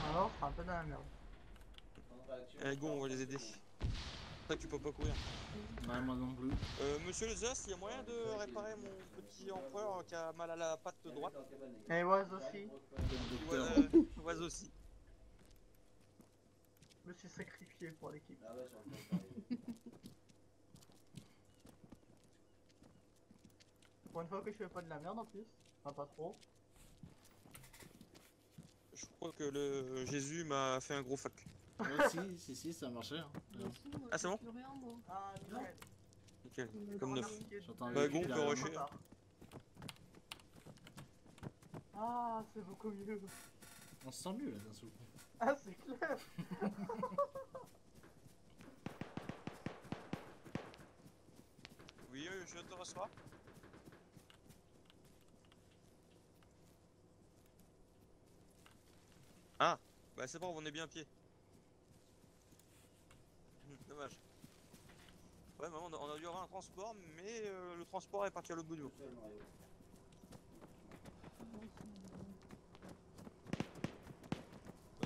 Alors, c'est un peu dans la merde. Allez, go, on va les aider. C'est vrai que tu peux pas courir. Ouais, moi non plus. Monsieur le Zas, il y a moyen de réparer mon petit empereur qui a mal à la patte droite? Et Oise aussi. Oise aussi. Je me suis sacrifié pour l'équipe. Pour une fois que je fais pas de la merde en plus. Enfin, pas trop. Je crois que le Jésus m'a fait un gros fuck. Ouais, si, ça marchait. Hein. Ah, c'est bon? Plus rien, moi. Ah, nickel. Nickel, comme neuf. J'entends Bah, le go, on véhicule peut à- rusher. Ah, c'est beaucoup mieux. On se sent mieux là d'un seul coup. Ah, c'est clair. Oui, je te reçois. Ah, bah c'est bon, on est bien à pied. Dommage. Ouais, maman, on a dû avoir un transport, mais le transport est parti à l'autre bout du monde.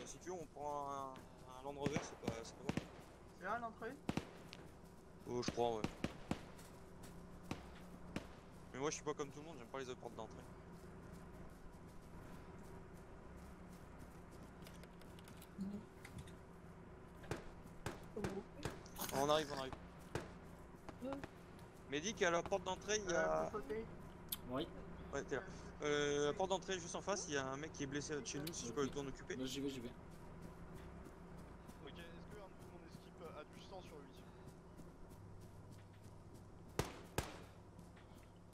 Si tu veux, on prend un Land Rover, c'est pas bon. C'est là l'entrée? Oh, je crois, ouais. moi je suis pas comme tout le monde, j'aime pas les autres portes d'entrée. On arrive, on arrive. Mehdi, à la porte d'entrée, il y a... Oui. Ouais, t'es là. La porte d'entrée, juste en face, il y a un mec qui est blessé de chez nous, si je peux le t'en occuper. Là, j'y vais, j'y vais. Ok, est-ce que un de mon équipe a du sang sur lui?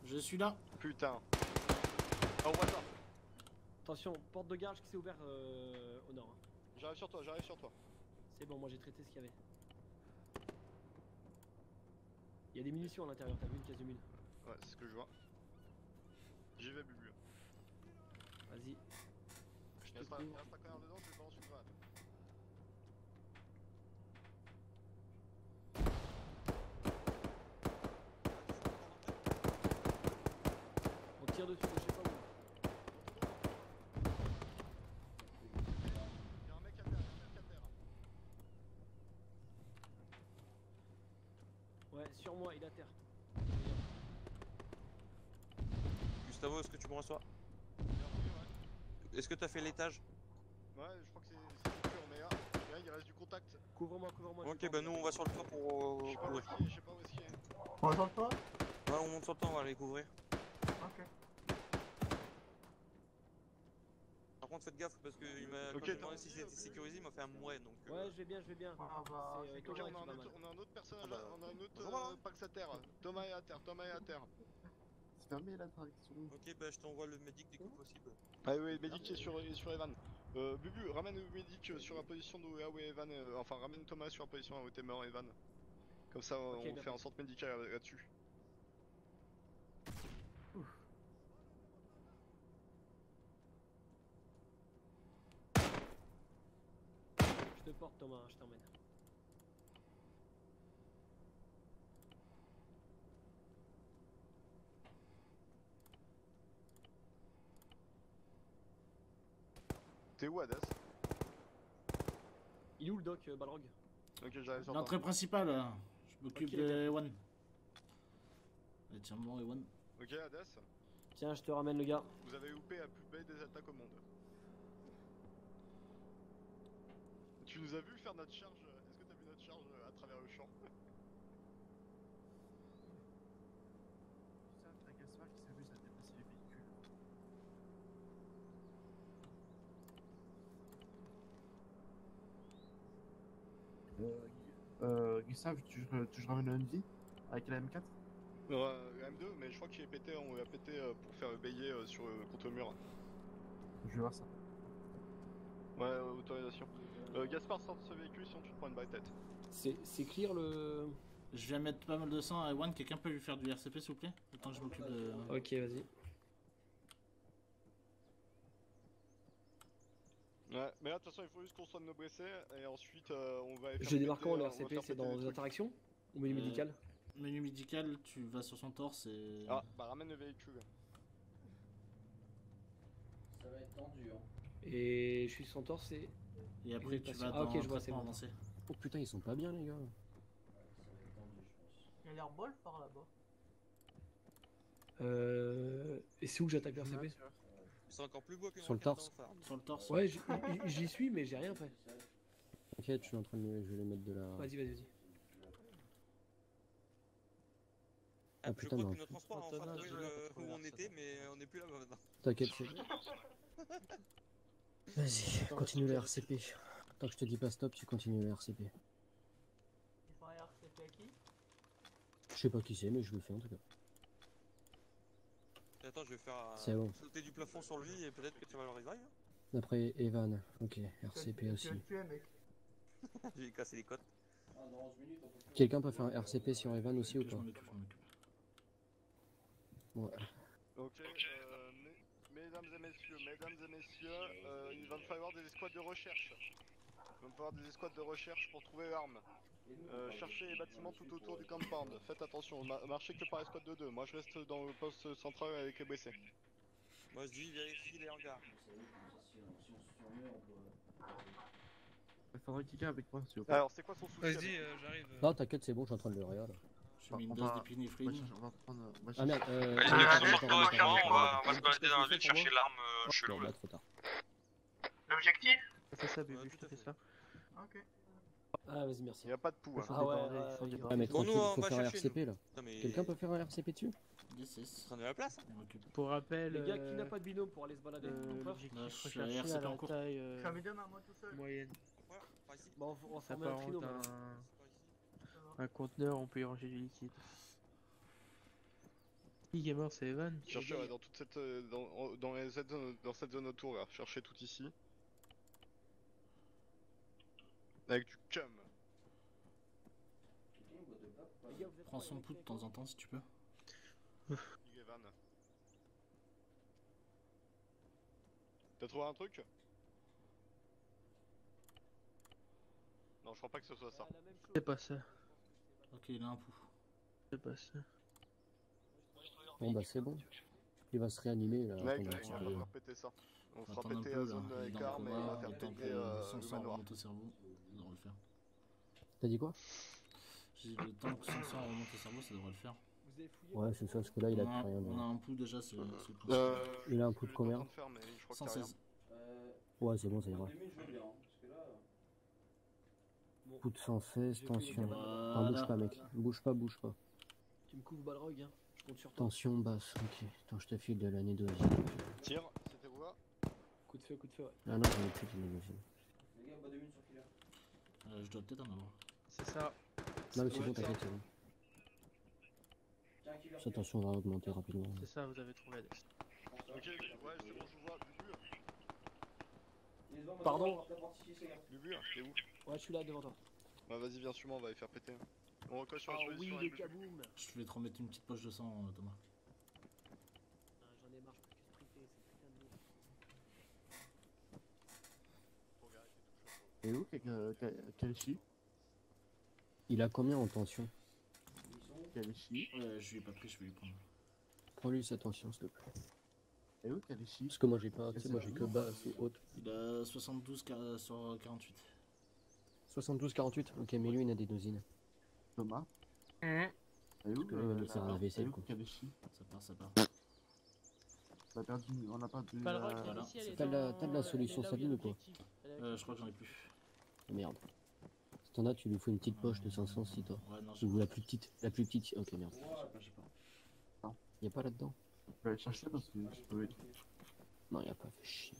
Je suis là. Putain. Oh, what? Attention, porte de garage qui s'est ouverte au nord. Hein. J'arrive sur toi, j'arrive sur toi. C'est bon, moi j'ai traité ce qu'il y avait. Il y a des munitions à l'intérieur, t'as vu une caisse de mine? Ouais, c'est ce que je vois. J'y vais, Bubu. Vas-y. Il reste un connard dedans, je le balance une balle. On tire dessus, je sais pas où. Y'a un mec à terre, y'a un mec à terre. Ouais, sur moi, il est à terre. Gustavo, est-ce que tu me reçois? Est-ce que t'as fait l'étage? Ouais, je crois que c'est sûr, mais là, il reste du contact. Couvre-moi, couvre-moi. Ok, bah nous on va sur le toit pour Je sais pas où couvrir. est-ce qu'il est, je sais pas où est-ce qu'il est. On attend pas? Ouais, on monte sur le toit, on va aller couvrir. Ok. Par contre, faites gaffe parce que quand j'ai demandé si c'était sécurisé, il m'a fait un mouet donc. Ouais, je vais bien, je vais bien. Ah bah, C'est c'est Thomas Ok, qui va mal. on a un autre personnage, Ah bah, on a un autre bonjour, Pax à terre. Thomas est à terre, Thomas est à terre. C'est fermé l'attraction. Ok, bah je t'envoie le médic dès que possible. Ah oui, le médic est sur Evan. Bubu, ramène le médic sur la position de là où est Evan, enfin ramène Thomas sur la position où t'es mort Evan. Comme ça Ok, on bien fait un pris. centre médical là-dessus. Je te porte Thomas, je t'emmène. T'es où Hades? Il est où le doc, Balrog? Ok, j'arrive sur toi. L'entrée principale, je m'occupe Ok, de bien. Ewan. Allez, tiens, bon, Ewan. Ok Hades, Tiens, je te ramène le gars. vous avez loupé la plus belle des attaques au monde. Tu nous as vu faire notre charge, est-ce que t'as vu notre charge à travers le champ? Ça, t'as Gaspard qui s'amuse à dépasser les véhicules. Gustave, tu ramènes le Envy avec la M4? La M2, mais je crois qu'il est pété, on l'a pété pour faire bailler contre le mur. Je vais voir ça. Ouais, autorisation. Gaspard, sort de ce véhicule sinon tu te prends une balle tête. C'est clear le... Je viens mettre pas mal de sang à Ewan. Quelqu'un peut lui faire du RCP s'il vous plaît? Le temps que je m'occupe de... Ok, vas-y. Ouais, mais là de toute façon il faut juste qu'on soigne nos blessés et ensuite on va aller faire J'ai démarqué péter, le on va RCP, faire c'est péter dans des les trucs. interactions? Ou milieu médical? Menu médical, tu vas sur son torse et... Ah, bah ramène le véhicule. Ça va être tendu, hein. Et je suis sur son torse et... Et après tu vas Ah, dans ok, je vois, c'est traitement bon. avancé. Oh putain, ils sont pas bien les gars. Ça va être tendu, je pense. Il a l'air bol par là-bas. Et c'est où j'attaque le RCP? C'est encore plus beau que Sur le torse. Sur le torse. Ouais, j'y suis, mais j'ai rien fait. T'inquiète, je suis en train de... Je vais les mettre de la... Vas-y, vas-y, vas-y. Ah, putain, je non. crois que notre transport a enfin trouvé où on était, mais on n'est plus là-bas maintenant. T'inquiète, c'est... Vas-y, continue le RCP. Tant que je te dis pas stop, tu continues le RCP. Il faut un RCP à qui? Je sais pas qui c'est, mais je le fais en tout cas. Attends, je vais faire C'est bon. sauter du plafond sur lui et peut-être que tu vas le revive. Après, Evan. Ok, RCP aussi. Tu vas le tuer, mec. J'ai cassé les côtes. Ah, dans 11 minutes, on peut plus... Quelqu'un peut faire un RCP sur Evan aussi ou Je pas? m'en occupe, je m'en occupe. Ouais. Ok, mesdames et messieurs, il va me falloir des escouades de recherche. Il va me falloir des escouades de recherche pour trouver l'arme. Cherchez les bâtiments tout autour du compound. Faites attention, marchez que par escouade de 2. Moi je reste dans le poste central avec les blessés. Moi je dis vérifie les hangars. Si on se surmet, on peut... Il faudrait quelqu'un avec moi, s'il vous plaît. Alors c'est quoi son souci? Vas-y, j'arrive. Non, t'inquiète, c'est bon, je suis en train de le regarder. Je mets une dose d'épinéphrine. On va prendre. Ah merde, Allez, pour toi et moi, on va se balader dans la ville chercher l'arme chelou là. trop tard. L'objectif? Fais ça, bébé, je te fais ça. Ok. Ah, vas-y, merci. Il y a pas de pouls. Faut Ah ouais, déborder, ouais, faut ouais, déborder. mais Pour nous, tranquille, on faut va faire un chercher, RCP là. Non, mais... Quelqu'un peut faire un RCP dessus? Prendre de la place. Pour rappel, Les gars, qui n'a pas de binôme pour aller se balader? l'objectif je suis à recherché RCP à la en cours. taille Je suis à médium à moi tout seul. moyenne. Voilà, par ici. Bon, on va Ça former un trio. s'apparente maintenant. un conteneur, on peut y ranger du liquide. Qui est mort, c'est Evan. Cherchez ouais, dans toute cette dans cette zone autour là, cherchez tout ici. Avec du cum. Prends son pouls de temps en temps si tu peux. Big Evan. T'as trouvé un truc? Non, je crois pas que ce soit ça. C'est pas ça. Ok, il a un pouls. C'est pas ça. Bon bah c'est bon. Il va se réanimer là. Mec, attends un on petit va peu. faire péter ça. On fera Attends un péter peu la là, zone il est avec dans le armes et on va coma, faire le temps péter que son le sang manoir. remonte au cerveau, ça devrait le faire. T'as dit quoi? J'ai le temps que son sang remonte au cerveau, ça devrait le faire. Vous avez fouillé? Ouais, c'est ça, parce que là il a plus rien. On a donc. un pouls déjà, c'est le principe. Il a un pouls de combien? 116. Ouais, c'est bon, ça ira. Pouls de 116, tension. Attends, bouge pas, mec. Bouge pas, bouge pas. Tu me couvres Balrog, hein. Je compte sur toi. Tension basse, ok. Attends, je te file de l'année 2. Tire, c'était vous là? Coup de feu, ouais. Ah non, j'en ai plus de l'année 2. Les gars, pas de mine sur killer. Je dois peut-être en avoir. C'est ça. Non, mais c'est bon, t'inquiète, c'est bon. Tiens, killer. Sa tension va augmenter rapidement. C'est ça, vous avez trouvé Alex. Ok, ouais, c'est bon, je vous vois. Bubu, Pardon. Bubu, t'es où? Ouais, je suis là devant toi. Bah vas-y, viens sur moi, on va les faire péter. On recolle sur la Ah solution oui, avec les Bubu. kaboum. Je vais te remettre une petite poche de sang, Thomas. J'en ai marre, je peux que sprinter, c'est putain de lourd. Et où Kalishi? Il a combien en tension? Kalishi? Je lui ai pas pris, je vais lui prendre. Prends-lui sa tension, s'il te plaît. Et où Kalishi? Parce que moi j'ai pas, tu sais, moi j'ai que basse ou haute. Il a 72 sur 48. 72-48, ok, mais lui il a des dosines. Thomas? Et où Parce que là, il va nous faire un AVC, le con. Kalishi? Ça part. On a perdu Pas le rock, voilà. ici, elle est T'as de dans- la solution elle est là où il y a saline ou pas? l'objectif. Elle est avec Je crois que j'en ai plus. Merde. Si t'en as, tu lui faut une petite poche de 500 si toi. Ouais, non, Ou la plus petite. La plus petite, ok, merde. j'ai pas. Y'a pas là-dedans? Je vais aller chercher parce que je peux être. Non, y'a pas, fait chier.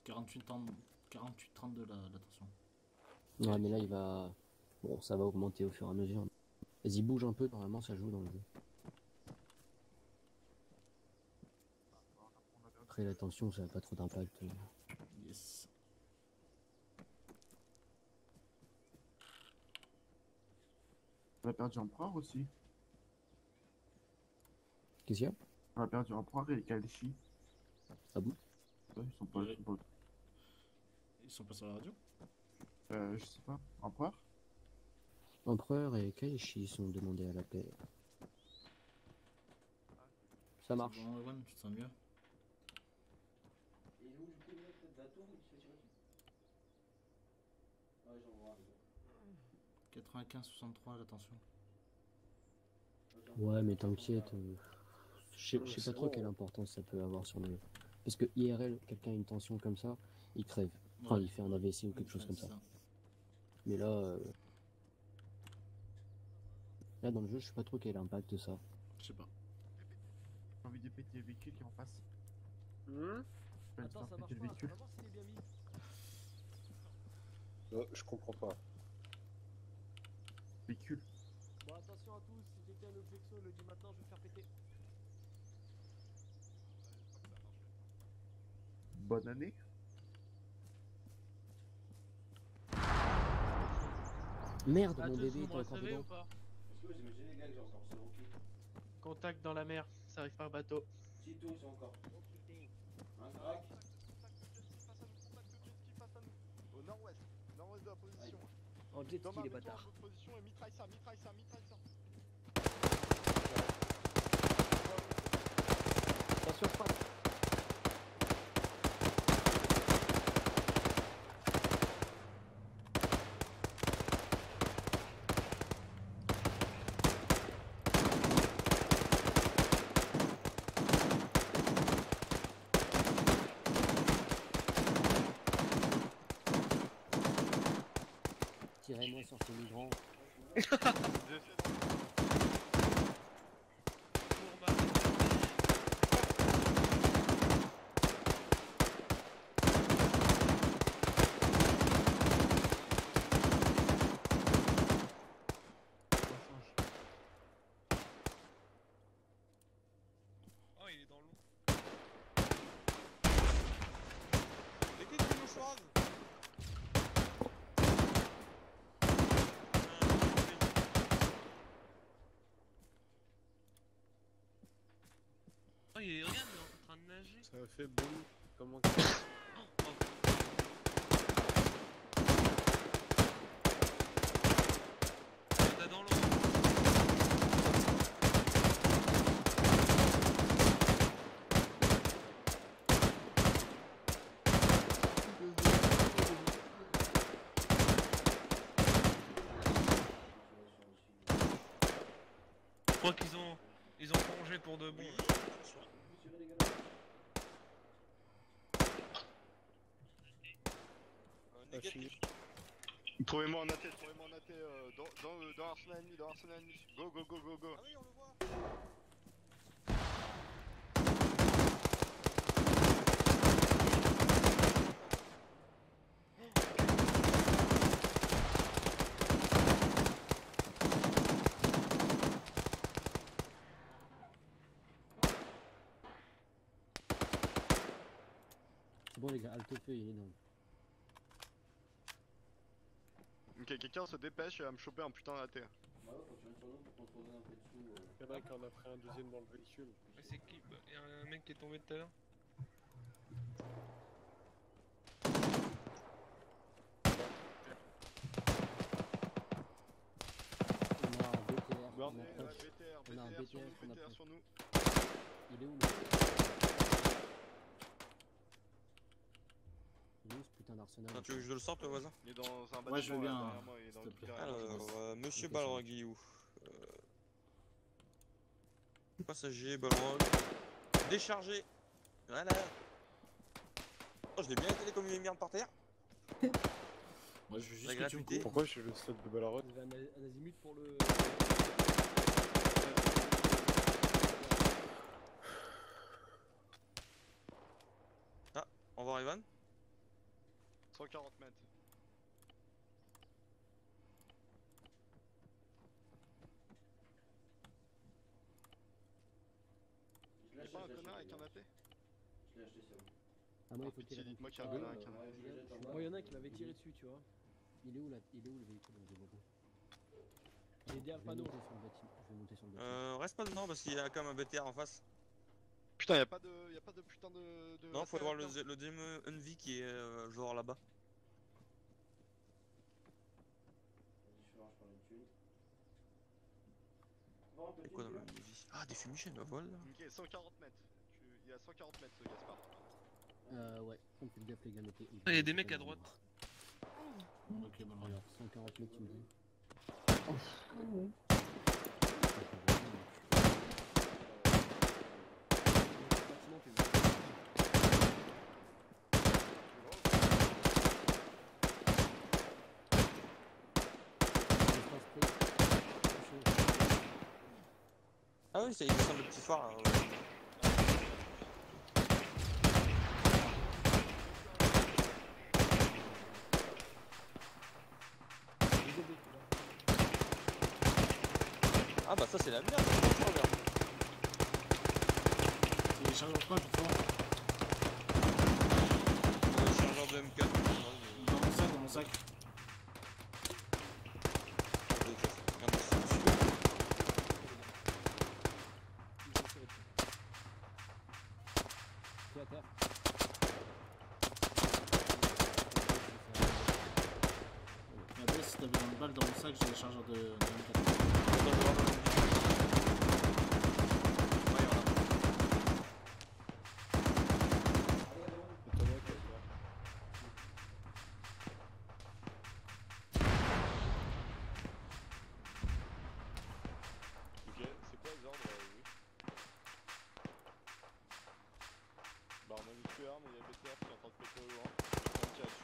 48-32 la tension. Ouais, mais là il va. Bon, ça va augmenter au fur et à mesure. Vas-y, bouge un peu, normalement ça joue dans le jeu. Après la tension, ça n'a pas trop d'impact. Yes. On a perdu Empereur aussi. Qu'est-ce qu'il y a? On a perdu Empereur et Kalishi. Ah bon? Ouais, ils sont pas. Ils sont pas sur la radio? Je sais pas. Empereur? Empereur et Kaishi sont demandés à la paix. Ça marche. Bon, Ewan, tu te sens mieux? Et où du coup le mec de la tour il se fait tirer dessus? Ouais, j'en vois. 95-63 la tension. Ouais, mais t'inquiète. Je sais pas trop quelle importance ça peut avoir sur le. Parce que IRL, quelqu'un a une tension comme ça, il crève. Enfin, Ouais. il fait un AVC ou quelque chose comme ça. Mais là. Là, dans le jeu, je sais pas trop quel est l'impact de ça. Je sais pas. J'ai envie de péter le véhicule qui est en face. Je vais Attends, faire ça marche péter le pas. véhicule. On va voir s'il est bien mis. Je comprends pas. Véhicule. Bon, attention à tous, si quelqu'un a un objecto, le dit maintenant, je vais faire péter. Bonne année. Merde, Ah, mon tous, bébé vous était me encore recevez dedans. ou pas? Est-ce que vous imaginez les gars que j'ai encore ce rookie? Contact dans la mer, ça arrive par bateau. Tito, ils sont encore. Un crack. Au nord-ouest de la position. En jet ski, Thomas, les mets-toi bâtards. dans votre position et mitraille ça. Attention, pas. J'essaie d'en- Oh, il est dans l'eau. Mettez du mouchoir. Oh, il est, regarde, il est en train de nager. Ça a fait boum. Comment Il est dans l'eau. Je crois qu'ils ont plongé pour de bon. Trouvez-moi un AT, dans l'arsenal ennemi, Go, go, go, go, go. Ah oui, on le voit. C'est bon les gars, halte feu, il est dans. Ok, quelqu'un se dépêche et va me choper un putain d'AT. Il y en a qui en a pris un deuxième dans le véhicule. Mais c'est qui? Bah, y a un mec qui est tombé tout à l'heure. On a un BTR, on a BTR sur nous. Il est où le... Il est où ce putain d'arsenal? Tu veux que je le sorte le voisin? Il est dans un bâtiment. Ouais, je veux bien. Derrière moi, il est dans le derrière moi. Alors, monsieur Balrog, il est où? Passager, Balrog. Déchargé. Voilà. Oh, je l'ai bien été comme une merde par terre. Moi je veux juste La que tu me gratuité. coupes. Pourquoi je suis le stade de Ballarod? Vous avez un azimut pour le. Ah, au revoir Ivan. 140 mètres. Y'a pas un connard avec un AT? Je l'ai acheté ça. Ah moi il faut Pitié, tirer. dites-moi qu'il y a un connard avec un AT. Moi, il y en a un qui m'avait tiré dessus, tu vois. Il est où là? Il est où le véhicule? On dit beaucoup. Il est derrière le Je vais panneau. monter sur le bâtiment. Je vais monter sur le bâtiment. Reste pas dedans parce qu'il y a quand même un BTR en face. Putain, y'a pas de putain de Non, faut AT voir le là-dedans. DM Envy qui est genre là-bas. C'est quoi dans le Envy? Ah, des fumigènes, bah voilà. Ok, 140 mètres. Il est à 140 mètres ce Gaspard. Ouais, on fait gaffe les gars, mettez. Ah, y a des mecs à droite. Ok, bon, Alors, 140 mètres tu me dis. Ah oui, il descend le petit phare. Ah bah ça c'est la merde, c'est pas merde. Il est chargé en quoi, putain? Chargeur de M4. Dans mon sac. Toi à terre. Et après, si t'avais une balle dans mon sac, j'ai les chargeurs de M4. Ok, c'est quoi les ordres oui. Bah on a mis tueur mais il y a BTR qui est en train de péter au loin. On tire dessus.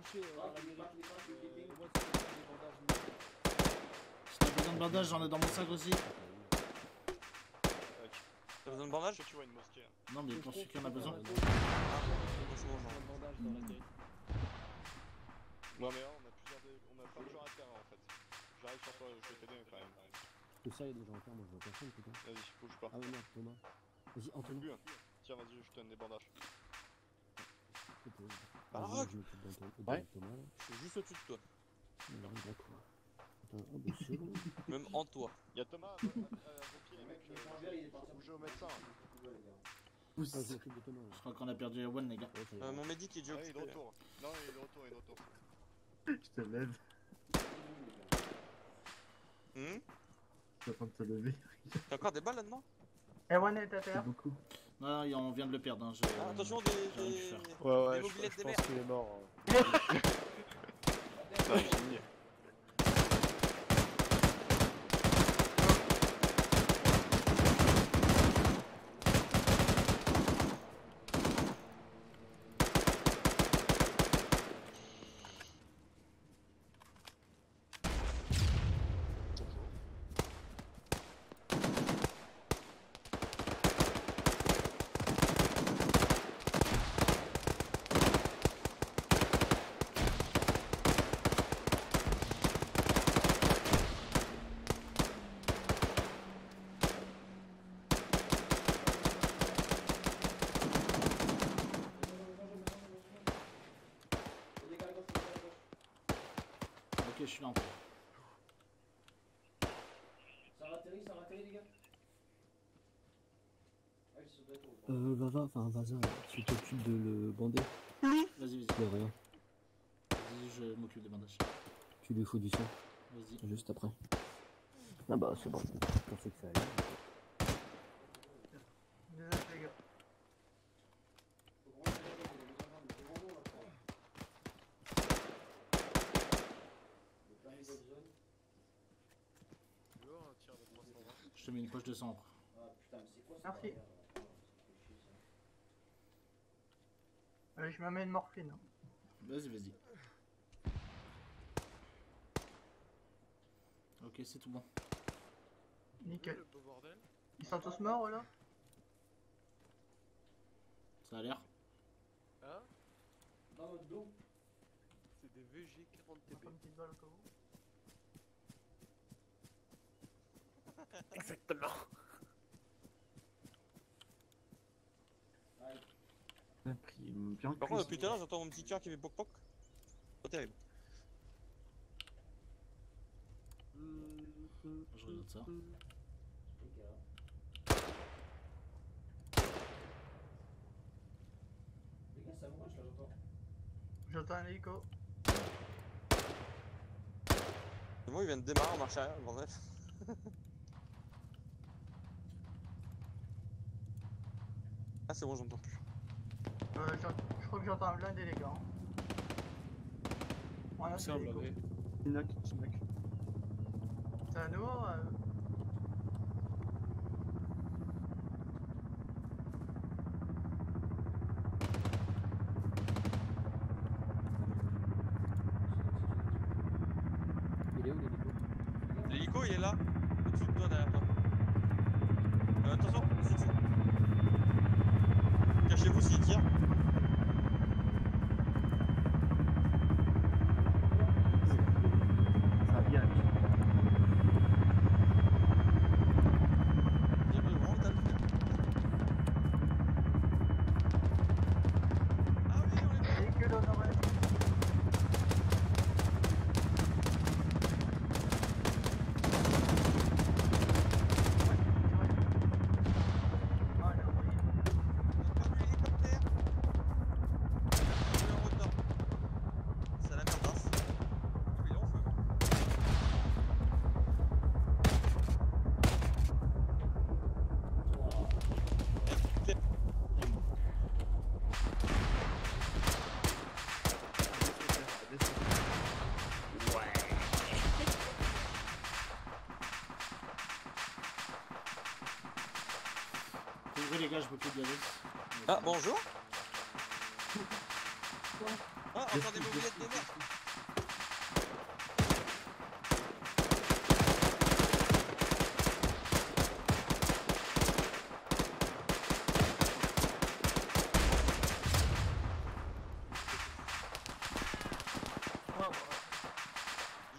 touché dans l'Amérique. Moi, Si t'as besoin de bandage, j'en ai dans mon sac aussi. T'as besoin de bandage? Tu vois une mosquée. Non, mais pour celui qui en a besoin. Ah, c'est bon, genre. bandage dans la gueule. Non mais là, on a plein de gens à terre en fait. J'arrive sur toi, je vais t'aider quand même. Que ça, il y a des gens à faire, moi je vois personne, putain. Vas-y, bouge pas. Ah ouais, merde, Thomas. Vas-y, Antonin. Plus, hein. Tiens, vas-y, je te donne des bandages. Arrête. Je m'occupe d'Antonin, Ouais. de Thomas, là. Je suis juste au-dessus de toi. D'accord. Attends, oh, bah c'est bon. Même en toi. Y'a Thomas à vos pieds, les mecs. Bougez au médecin. Pousse. Ah, je m'occupe de Thomas. Je crois qu'on a perdu Erwan, les gars. Mon médic est déjà Ah, il est de occupé. retour. Non, il est de retour, il est de retour. Je te lève. Hmm? Je suis en train de te lever. T'as encore des balles là-dedans? Erwan est à terre. Beaucoup. Non, on vient de le perdre. Hein. Ah, attention, j'ai rien pu faire. Ouais, des mobilettes je de pense merde. qu'il est mort. Non, fini. Ok, je suis là encore. Ça ratterrit, les gars? Vaza, tu t'occupes de le bander? Vas-y. De rien. Vas-y, je m'occupe des bandages. Tu lui fous du sang? Vas-y. Juste après. Ah bah c'est bon, je pensais que ça allait. Désolé les gars. Je te mets une poche de sang. Merci. Je me mets une morphine. Vas-y. Ok, c'est tout bon. Nickel. Ils sont tous morts là? Ça a l'air. Hein? Dans notre dos. C'est des VG 40 TB. Une petite balle au cas où. Exactement. Par contre, depuis tout à l'heure, j'entends mon petit cœur qui fait poc-poc. Pas terrible. Je regarde ça. Les gars, ça bouge là, j'entends. J'entends un hélico. C'est bon, il vient de démarrer en marche arrière, le bordel. Ah, c'est bon, j'entends plus. Je crois que j'entends un blindé les gars. Voilà, c'est l'hélico. C'est à nous Il est où l'hélico? L'hélico, il est là, au-dessus de toi, derrière toi. Attention, c'est dessus. Cachez-vous s'il tire. Ça vient. Véhicule au nord-est. C'est la merdasse. Il est en feu. Désolé les gars, je peux plus y aller. Ah, bonjour. Quoi? Ah, encore des mobilettes de merde.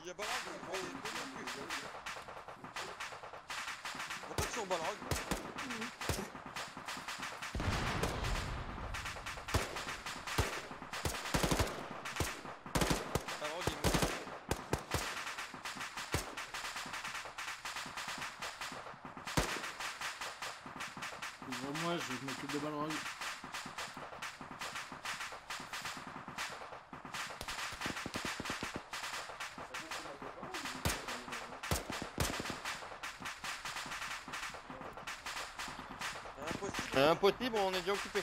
Il y a Balrog, on va y aller plus. On va pas sur Balrog. Balrog est mort. Ouvre-moi, je m'occupe de Balrog. Impossible, on est déjà occupé.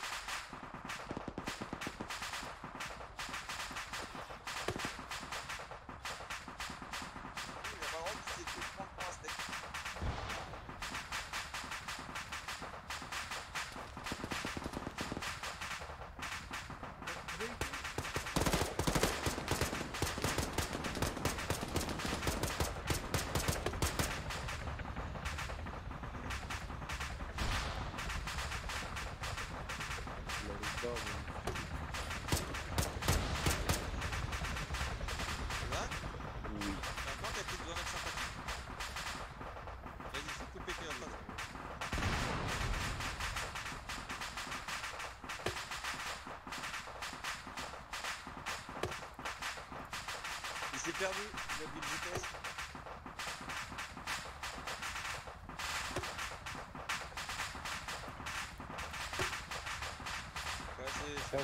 Il s'est perdu, il a plus de vitesse. Ouais, c'est ça.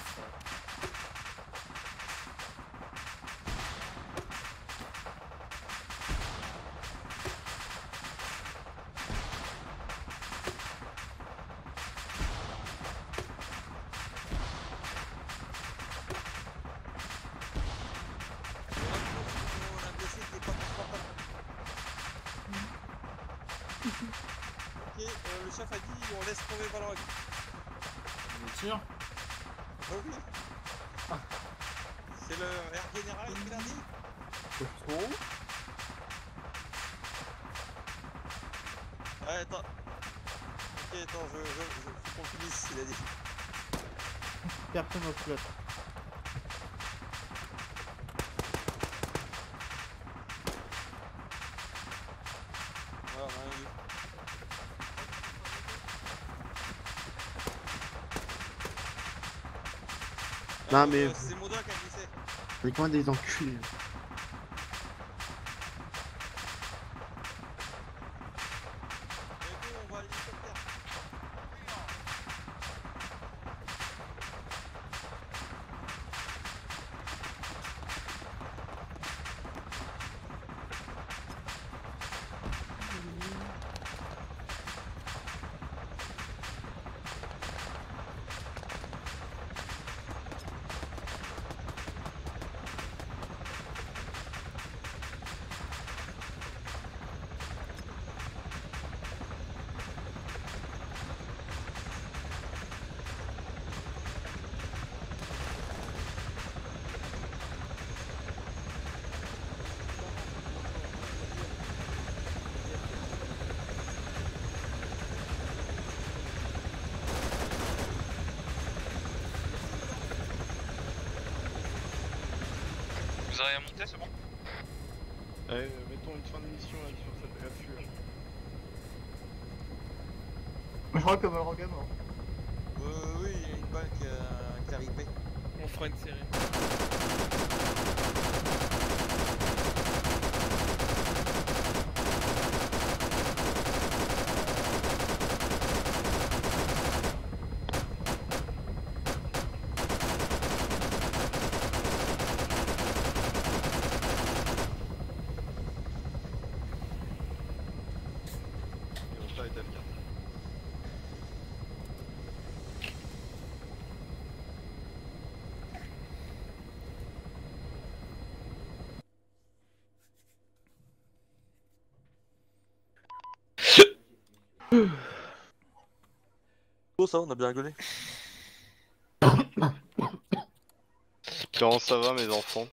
Ok, le chef a dit on laisse tomber Balrog. Bien sûr. Oh oui. C'est le air général qui l'a dit. Ouais, attends. Ok, attends, faut qu'on finisse, il a dit. Personne au flotte. Voilà, rien vu. Non mais. C'est Moda qui a glissé. C'est quoi des enculés? On va à l'hélicoptère. Vous avez à monter, c'est bon? Allez, mettons une fin de mission là, sur cette là-dessus. Je crois que Balrog est mort. Oui, il y a une balle qui a ripé. On fera une série. Oh ça, on a bien rigolé. Comment ça va mes enfants?